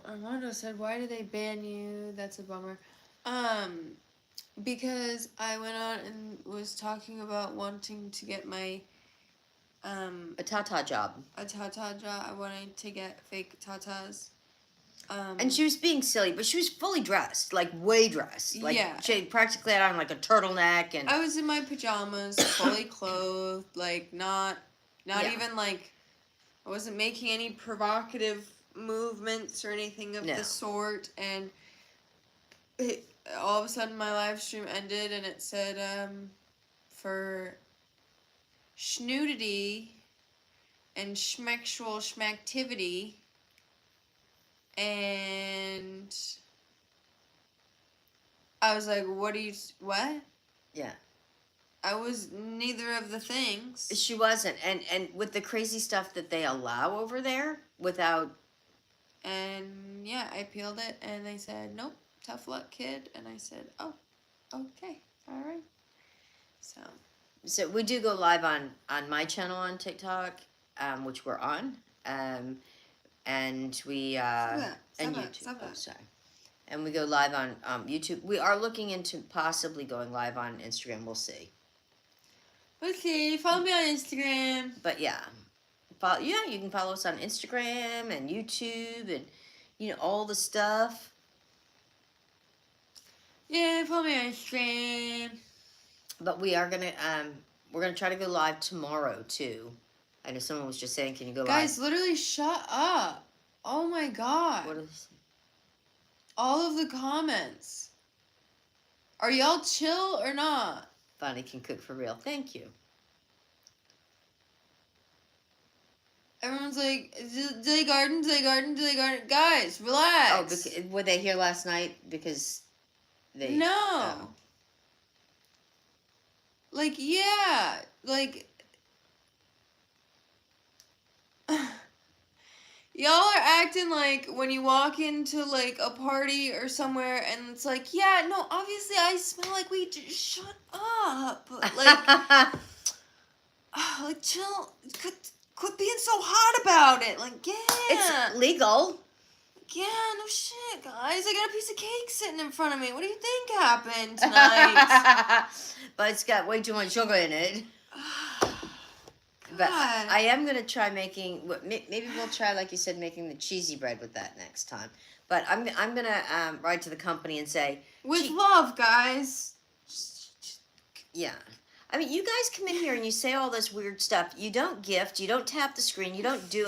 Armando said, "Why did they ban you? That's a bummer." Because I went on and was talking about wanting to get my A tata job. a tata job. I wanted to get fake tatas. And she was being silly, but she was fully dressed, like way dressed. Like, yeah. She practically had on like a turtleneck and. I was in my pajamas, fully clothed, like not Yeah. even like, I wasn't making any provocative movements or anything of the sort, and all of a sudden my live stream ended and it said for schnudity and schmexual schmactivity, and I was like, what? Yeah. I was neither of the things. She wasn't, and with the crazy stuff that they allow over there, without. And yeah, I peeled it, and they said, "Nope, tough luck, kid." And I said, "Oh, okay, all right." So we do go live on my channel on TikTok, which we're on, and we and YouTube. Oh, sorry. And we go live on YouTube. We are looking into possibly going live on Instagram. We'll see. Okay, follow me on Instagram. But yeah, you can follow us on Instagram and YouTube and all the stuff. Yeah, follow me on Instagram. But we're gonna try to go live tomorrow too. I know someone was just saying, "Can you go live?" Guys, literally shut up! Oh my god! What is? All of the comments. Are y'all chill or not? Bonnie can cook for real. Thank you. Everyone's like, dilly garden, dilly garden, dilly garden. Guys, relax. Oh, were they here last night? Because they... No. Oh. Like, yeah. Like... Y'all are acting like when you walk into, like, a party or somewhere and it's like, yeah, no, obviously I smell like weed. Just shut up. Like, like, chill. Quit being so hot about it. Like, yeah. It's legal. Yeah, no shit, guys. I got a piece of cake sitting in front of me. What do you think happened tonight? But it's got way too much sugar in it. But I am going to try making, maybe we'll try, like you said, making the cheesy bread with that next time. But I'm going to write to the company and say... With love, guys. Yeah. I mean, you guys come in here and you say all this weird stuff. You don't gift. You don't tap the screen. You don't do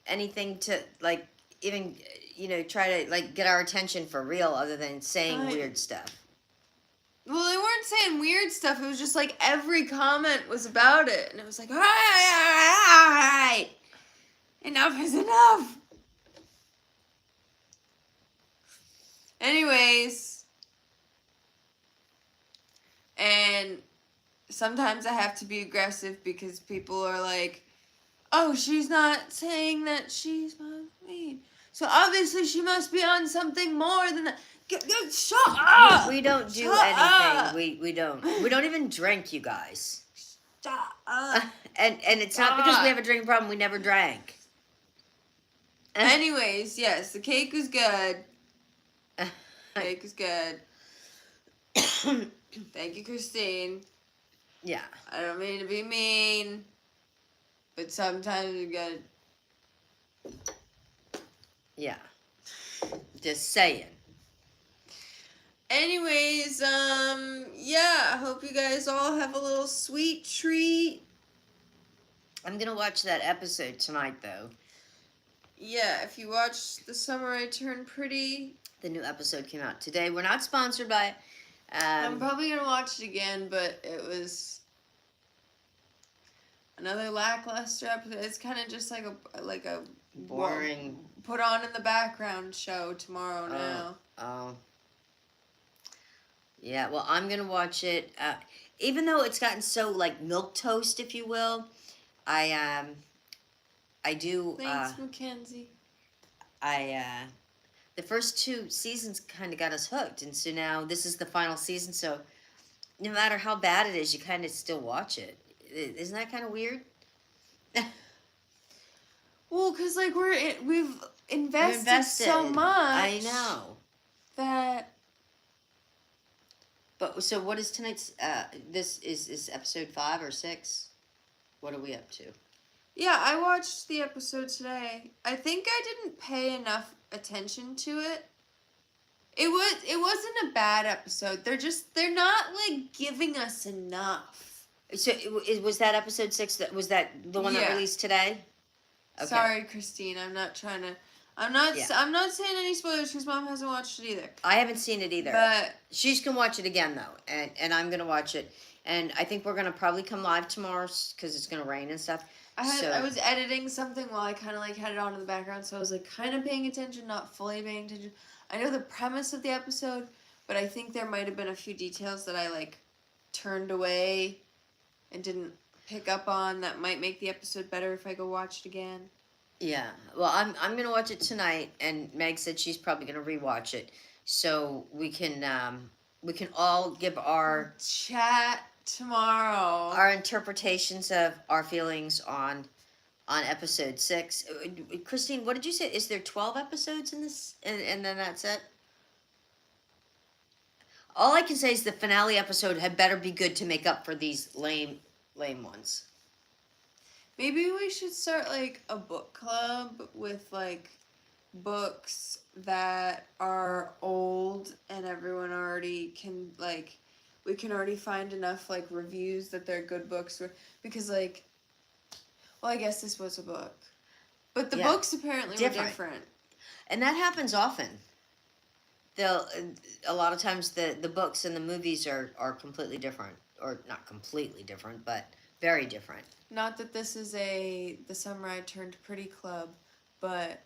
anything to, like, even, try to, like, get our attention for real other than saying weird stuff. Well, they weren't saying weird stuff. It was just, like, every comment was about it. And it was like, all right. Enough is enough. Anyways. And... sometimes I have to be aggressive because people are like, oh, she's not saying that she smokes weed. So obviously she must be on something more than that. Shut up! We don't do Shut anything. up! We don't even drink, you guys. Shut up! And it's not because we have a drinking problem. We never drank. Anyways, yes, the cake was good. Cake was good. Thank you, Christine. Yeah. I don't mean to be mean, but sometimes you good. Yeah. Just saying. Anyways, yeah, I hope you guys all have a little sweet treat. I'm gonna watch that episode tonight, though. Yeah, if you watch The Summer I Turned Pretty. The new episode came out today. We're not sponsored by. I'm probably gonna watch it again, but it was another lackluster episode. It's kind of just like a boring. Put on in the background show tomorrow now. Oh. Yeah, well, I'm gonna watch it. Even though it's gotten so like milk toast, if you will, I do. Thanks, Mackenzie. The first 2 seasons kind of got us hooked, and so now this is the final season. So no matter how bad it is, you kind of still watch it. Isn't that kind of weird? Well, cause like we've invested so much. I know. That. But so what is tonight's? This is episode 5 or 6. What are we up to? Yeah, I watched the episode today. I think I didn't pay enough attention to it. It wasn't a bad episode. They're not like giving us enough. So was that episode 6? Was that the one that released today? Okay. Sorry, Christine. I'm not trying to. I'm not saying any spoilers because Mom hasn't watched it either. I haven't seen it either. But she's gonna watch it again though, and I'm gonna watch it. And I think we're gonna probably come live tomorrow because it's gonna rain and stuff. I was editing something while I kind of like had it on in the background, so I was like kind of paying attention, not fully paying attention. I know the premise of the episode, but I think there might have been a few details that I like turned away and didn't pick up on that might make the episode better if I go watch it again. Yeah, well, I'm gonna watch it tonight, and Meg said she's probably gonna rewatch it, so we can all give our chat tomorrow. Our interpretations of our feelings on episode 6. Christine, what did you say? Is there 12 episodes in this, and then that's it? All I can say is the finale episode had better be good to make up for these lame ones. Maybe we should start like a book club with like books that are old and everyone already can like, we can already find enough like reviews that they're good books because like, well, I guess this was a book, but the books apparently were different. And that happens often. A lot of times the books and the movies are completely different, or not completely different, but very different. Not that this is The Summer I Turned Pretty club, but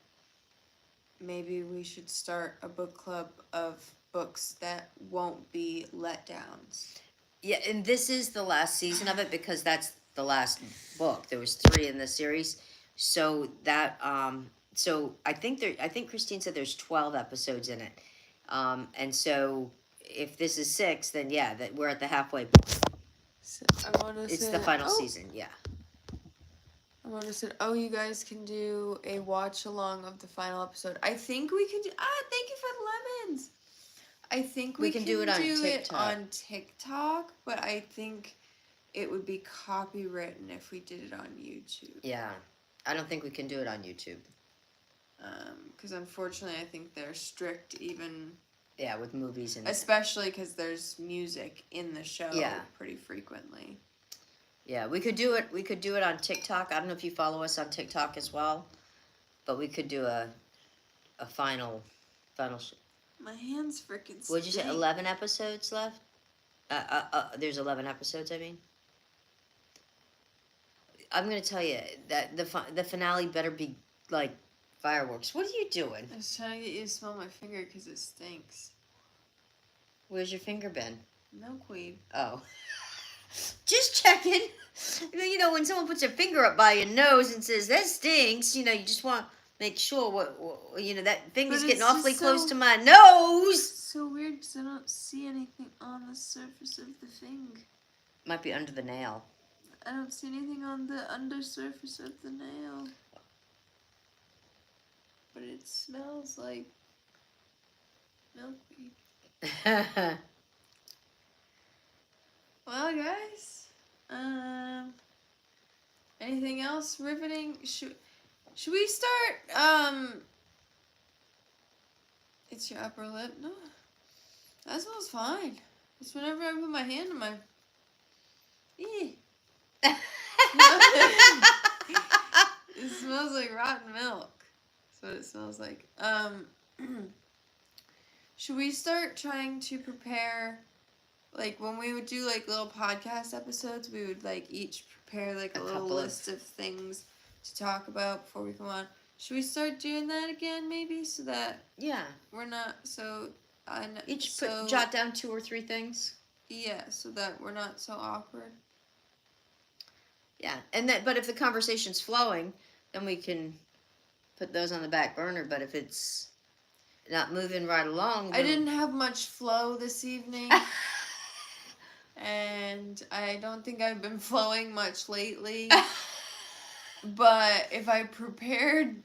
maybe we should start a book club of books that won't be letdowns. Yeah, and this is the last season of it because that's the last book. There was 3 in the series, so that so I think Christine said there's 12 episodes in it, and so if this is 6, then yeah, that we're at the halfway point. So it's the final season, yeah. I want to say, oh, you guys can do a watch along of the final episode. I think we can do. Thank you for the lemons. I think we can do it on TikTok, but I think it would be copywritten if we did it on YouTube. Yeah, I don't think we can do it on YouTube. Because unfortunately, I think they're strict even. Yeah, with movies and especially because there's music in the show pretty frequently. Yeah, we could do it. We could do it on TikTok. I don't know if you follow us on TikTok as well, but we could do a final. My hands freaking. What'd you say? 11 episodes left. There's 11 episodes. I mean, I'm gonna tell you that the finale better be like fireworks. What are you doing? I was trying to get you to smell my finger because it stinks. Where's your finger been? Milkweed. Oh. Just checking. You know, when someone puts their finger up by your nose and says, that stinks, you know, you just want to make sure that finger's But getting it's awfully just close so- to my nose. It's so weird because I don't see anything on the surface of the thing. Might be under the nail. I don't see anything on the undersurface of the nail. But it smells like milkweed. Well, guys, anything else riveting? Should we start? It's your upper lip. No, that smells fine. It's whenever I put my hand in my. Eee. It smells like rotten milk. That's what it smells like. Should we start trying to prepare, like when we would do like little podcast episodes, we would like each prepare like a little list of things to talk about before we come on. Should we start doing that again, maybe, so that we're not so. Jot down 2 or 3 things. Yeah, so that we're not so awkward. Yeah, but if the conversation's flowing, then we can put those on the back burner. But if it's not moving right along, I didn't have much flow this evening, and I don't think I've been flowing much lately. But if I prepared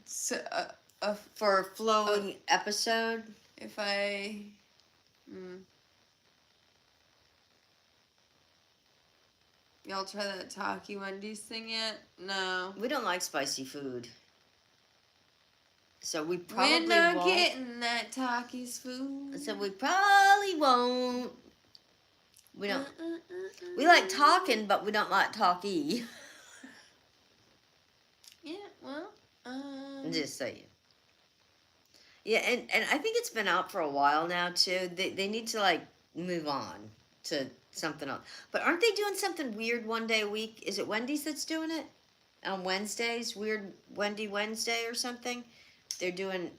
for a flowing episode, if I. Y'all try that Taki Wendy's thing yet? No. We don't like spicy food. So we probably won't. We're not getting that Taki's food. So we probably won't. We don't. We like talking, but we don't like talky. Yeah, well. I'm just saying. Yeah, and I think it's been out for a while now, too. They need to, like, move on to something else. But aren't they doing something weird one day a week? Is it Wendy's that's doing it? On Wednesdays? Weird Wendy Wednesday or something? They're doing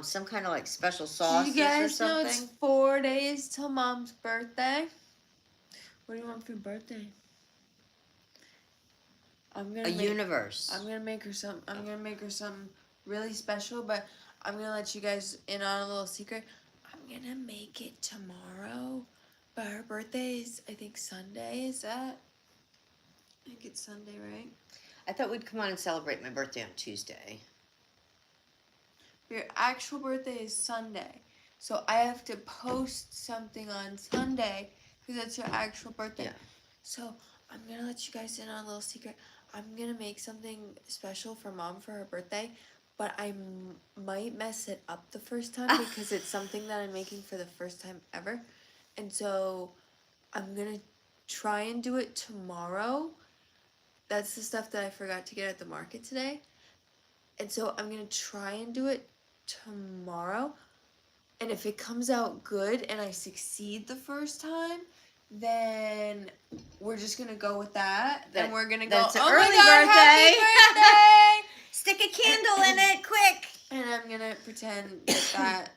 some kind of, like, special sauces or something. Do you guys know it's 4 days till Mom's birthday? What do you want for your birthday? Universe. I'm gonna make her some really special, but I'm gonna let you guys in on a little secret. I'm gonna make it tomorrow, but her birthday is, I think, Sunday. Is that? I think it's Sunday, right? I thought we'd come on and celebrate my birthday on Tuesday. Your actual birthday is Sunday, so I have to post something on Sunday because that's your actual birthday. Yeah. So I'm gonna let you guys in on a little secret. I'm gonna make something special for Mom for her birthday, but I might mess it up the first time because it's something that I'm making for the first time ever. And so I'm gonna try and do it tomorrow. That's the stuff that I forgot to get at the market today. And so I'm gonna try and do it tomorrow. And if it comes out good and I succeed the first time, then we're just gonna go with that. And we're gonna go, that's an oh early my God, birthday. happy birthday! Stick a candle in it, quick! And I'm gonna pretend that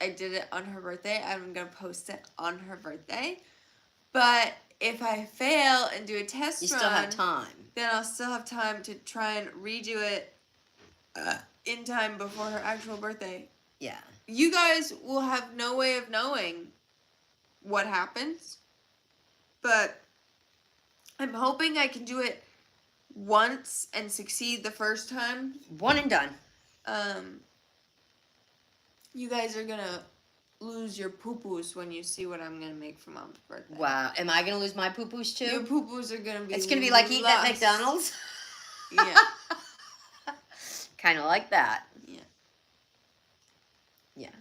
I did it on her birthday. I'm gonna post it on her birthday. But if I fail and do a test run, you still have time. Then I'll still have time to try and redo it in time before her actual birthday. Yeah. You guys will have no way of knowing what happens, but I'm hoping I can do it once and succeed the first time. One and done. You guys are gonna lose your poo-poos when you see what I'm gonna make for Mom's birthday. Wow. Am I gonna lose my poo-poos too? Your poo-poos are gonna be It's gonna be like eating at McDonald's? Yeah. Kind of like that. Yeah. Yeah.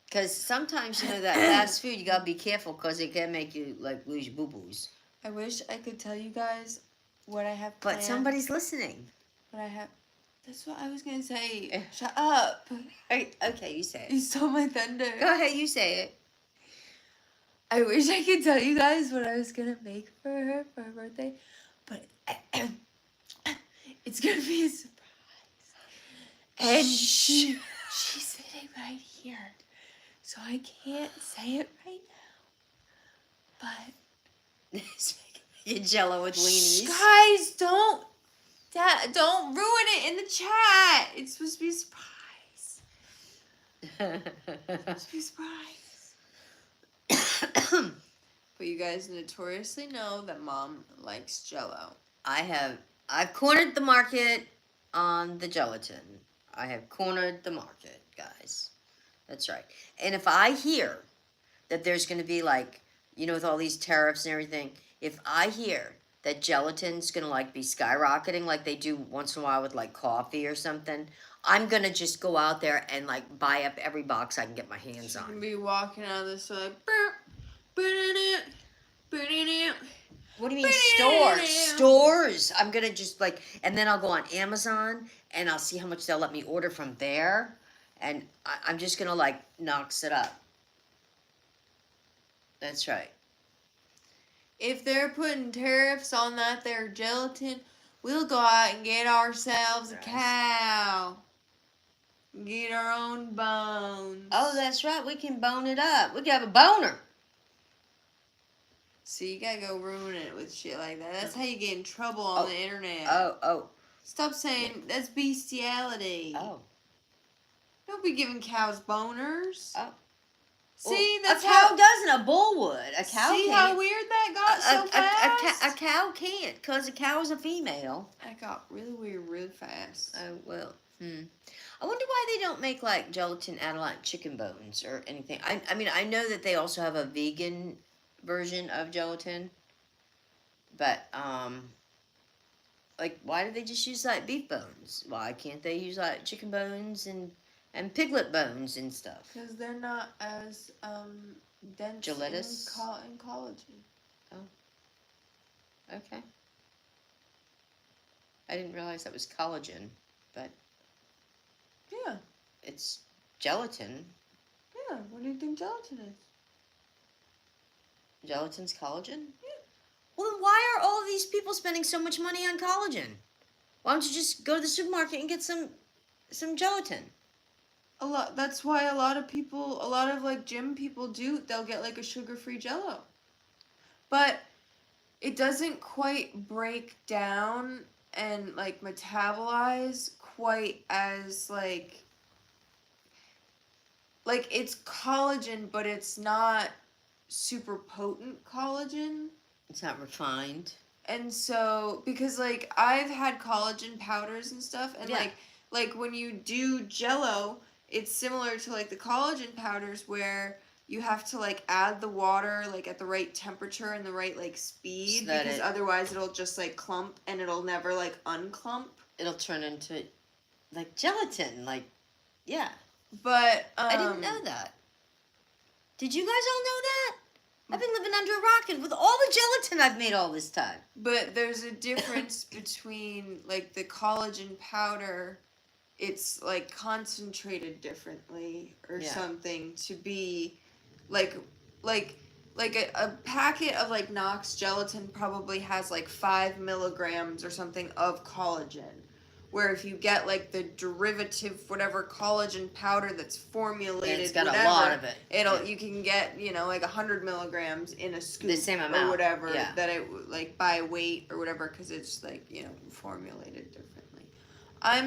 Because sometimes, that fast food, you gotta be careful because it can make you, like, lose your boo-boos. I wish I could tell you guys what I have planned. But somebody's listening. What I have... That's what I was gonna say. Shut up. Okay, you say it. You stole my thunder. Go ahead, you say it. I wish I could tell you guys what I was gonna make for her birthday, but it's gonna be a surprise. And she's sitting right here, so I can't say it right now. But You jello with weenies. Guys, don't Dad, don't ruin it in the chat. It's supposed to be a surprise. It's supposed to be a surprise. But you guys notoriously know that Mom likes Jell-O. I've cornered the market on the gelatin. I have cornered the market, guys. That's right. And if I hear that there's going to be like, with all these tariffs and everything, if I hear that gelatin's going to like be skyrocketing like they do once in a while with like coffee or something, I'm going to just go out there and like buy up every box I can get my hands She's on. going to be walking out of the store like, what do you mean stores? Stores. I'm going to just like, and then I'll go on Amazon and I'll see how much they'll let me order from there. And I'm just going to like knocks it up. That's right. If they're putting tariffs on that there gelatin, we'll go out and get ourselves a cow. Get our own bones. Oh, that's right. We can bone it up. We can have a boner. So you gotta go ruin it with shit like that. That's how you get in trouble on the internet. Oh. Stop saying that's bestiality. Oh. Don't be giving cows boners. Oh. See, well, a cow doesn't. A bull would. A cow See can't. how weird that got so fast? A cow can't, because a cow is a female. That got really weird real fast. Oh, well. I wonder why they don't make, like, gelatin out of, like, chicken bones or anything. I mean, I know that they also have a vegan version of gelatin. But, like, why do they just use, like, beef bones? Why can't they use, like, chicken bones and piglet bones and stuff? Because they're not as dense Gelatinous? in collagen. Oh. Okay. I didn't realize that was collagen, but yeah, it's gelatin. Yeah, what do you think gelatin is? Gelatin's collagen? Yeah. Well, then why are all of these people spending so much money on collagen? Why don't you just go to the supermarket and get some gelatin? That's why a lot of like gym people they'll get like a sugar-free Jell-O. But it doesn't quite break down and like metabolize quite as like it's collagen, but it's not super potent collagen. It's not refined. And so, because like I've had collagen powders and stuff, and Yeah. like when you do Jell-O, it's similar to like the collagen powders where you have to like add the water like at the right temperature and the right like speed, So that because otherwise it'll just like clump and it'll never like unclump. It'll turn into like gelatin, like, yeah. But I didn't know that. Did you guys all know that? I've been living under a rock and with all the gelatin I've made all this time. But there's a difference between like the collagen powder, it's like concentrated differently or something to be like a packet of like Knox gelatin probably has like 5 milligrams or something of collagen. Where if you get like the derivative whatever collagen powder that's formulated, it's got whatever, a lot of it. You can get like 100 milligrams in a scoop, The same amount or whatever, yeah. that it like by weight or whatever, because it's like formulated differently. I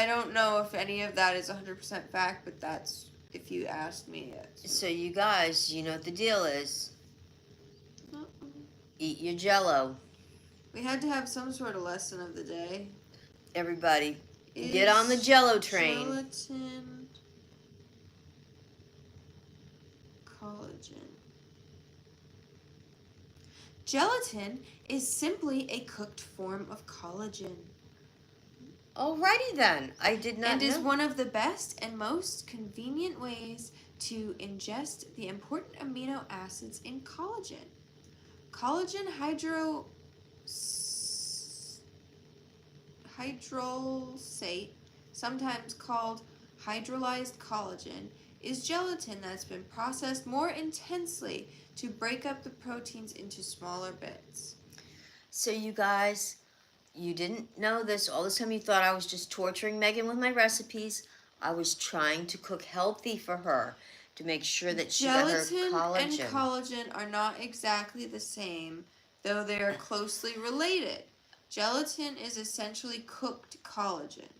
don't know if any of that is 100% fact, but that's if you asked me. So you guys, you know what the deal is. Eat your Jell-O. We had to have some sort of lesson of the day. Everybody, get on the Jell-O train. Gelatin, collagen. Gelatin is simply a cooked form of collagen. Alrighty then. I did not know. And is one of the best and most convenient ways to ingest the important amino acids in collagen. Collagen hydrolysate, sometimes called hydrolyzed collagen, is gelatin that's been processed more intensely to break up the proteins into smaller bits. So you guys, you didn't know this. All this time you thought I was just torturing Megan with my recipes. I was trying to cook healthy for her to make sure that she got her collagen. Gelatin and collagen are not exactly the same, though they are closely related. Gelatin is essentially cooked collagen,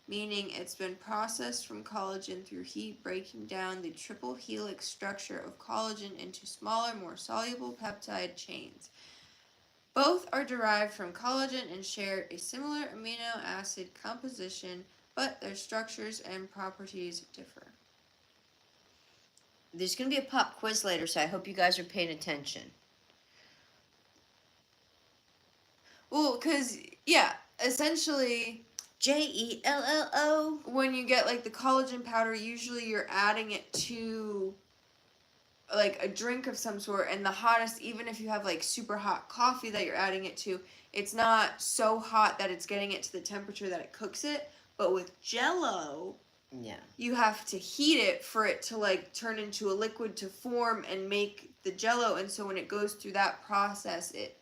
meaning it's been processed from collagen through heat, breaking down the triple helix structure of collagen into smaller, more soluble peptide chains. Both are derived from collagen and share a similar amino acid composition, but their structures and properties differ. There's going to be a pop quiz later, so I hope you guys are paying attention. Well, because, yeah, essentially, Jello. when you get, like, the collagen powder, usually you're adding it to, like, a drink of some sort, and the hottest, even if you have, like, super hot coffee that you're adding it to, it's not so hot that it's getting it to the temperature that it cooks it, but with Jello, Yeah. you have to heat it for it to, like, turn into a liquid to form and make the Jello, and so when it goes through that process, it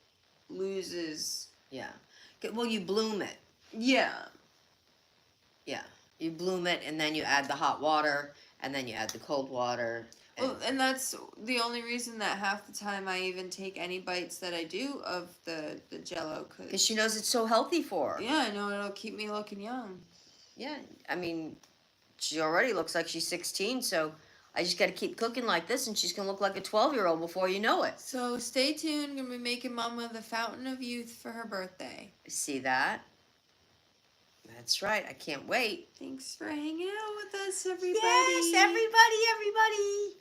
loses... Yeah. Well, you bloom it. Yeah. Yeah. You bloom it, and then you add the hot water, and then you add the cold water. Well, and that's the only reason that half the time I even take any bites that I do of the Jello. Because she knows it's so healthy for her. Yeah, I know it'll keep me looking young. Yeah. I mean, she already looks like she's 16, so I just got to keep cooking like this, and she's going to look like a 12-year-old before you know it. So stay tuned. Gonna be making Mama the fountain of youth for her birthday. See that? That's right. I can't wait. Thanks for hanging out with us, everybody. Yes, everybody.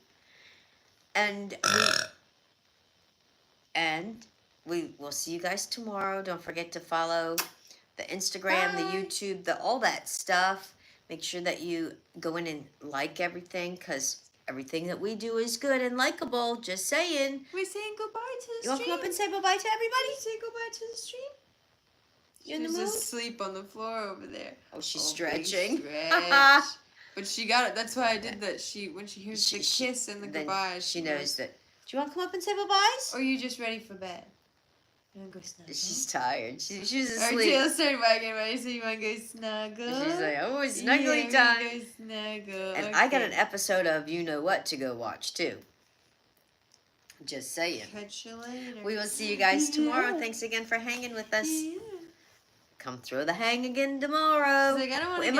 And we will see you guys tomorrow. Don't forget to follow the Instagram, the Bye. YouTube, all that stuff. Make sure that you go in and like everything, because everything that we do is good and likable. Just saying. We're saying goodbye to the You want to stream. come up and say bye-bye to everybody? Say goodbye to the stream. You in the She's mood? asleep on the floor over there. Oh, she's Oh, big stretching. stretch. But she got it. That's why I did that. When she hears the She- kiss and the then goodbye, she knows that. Do you want to come up and say bye-byes? Or you just ready for bed? You wanna go snuggle? She's tired. She's Our asleep. tail started wagging right, so you wanna go snuggle? She's like, oh, it's snuggly yeah, time. We go snuggle. And okay. I got an episode of You Know What to go watch, too. Just saying. Catch you later. We will see you guys tomorrow. Yeah. Thanks again for hanging with us. Yeah. Come throw the hang again tomorrow. She's like, I don't want It to might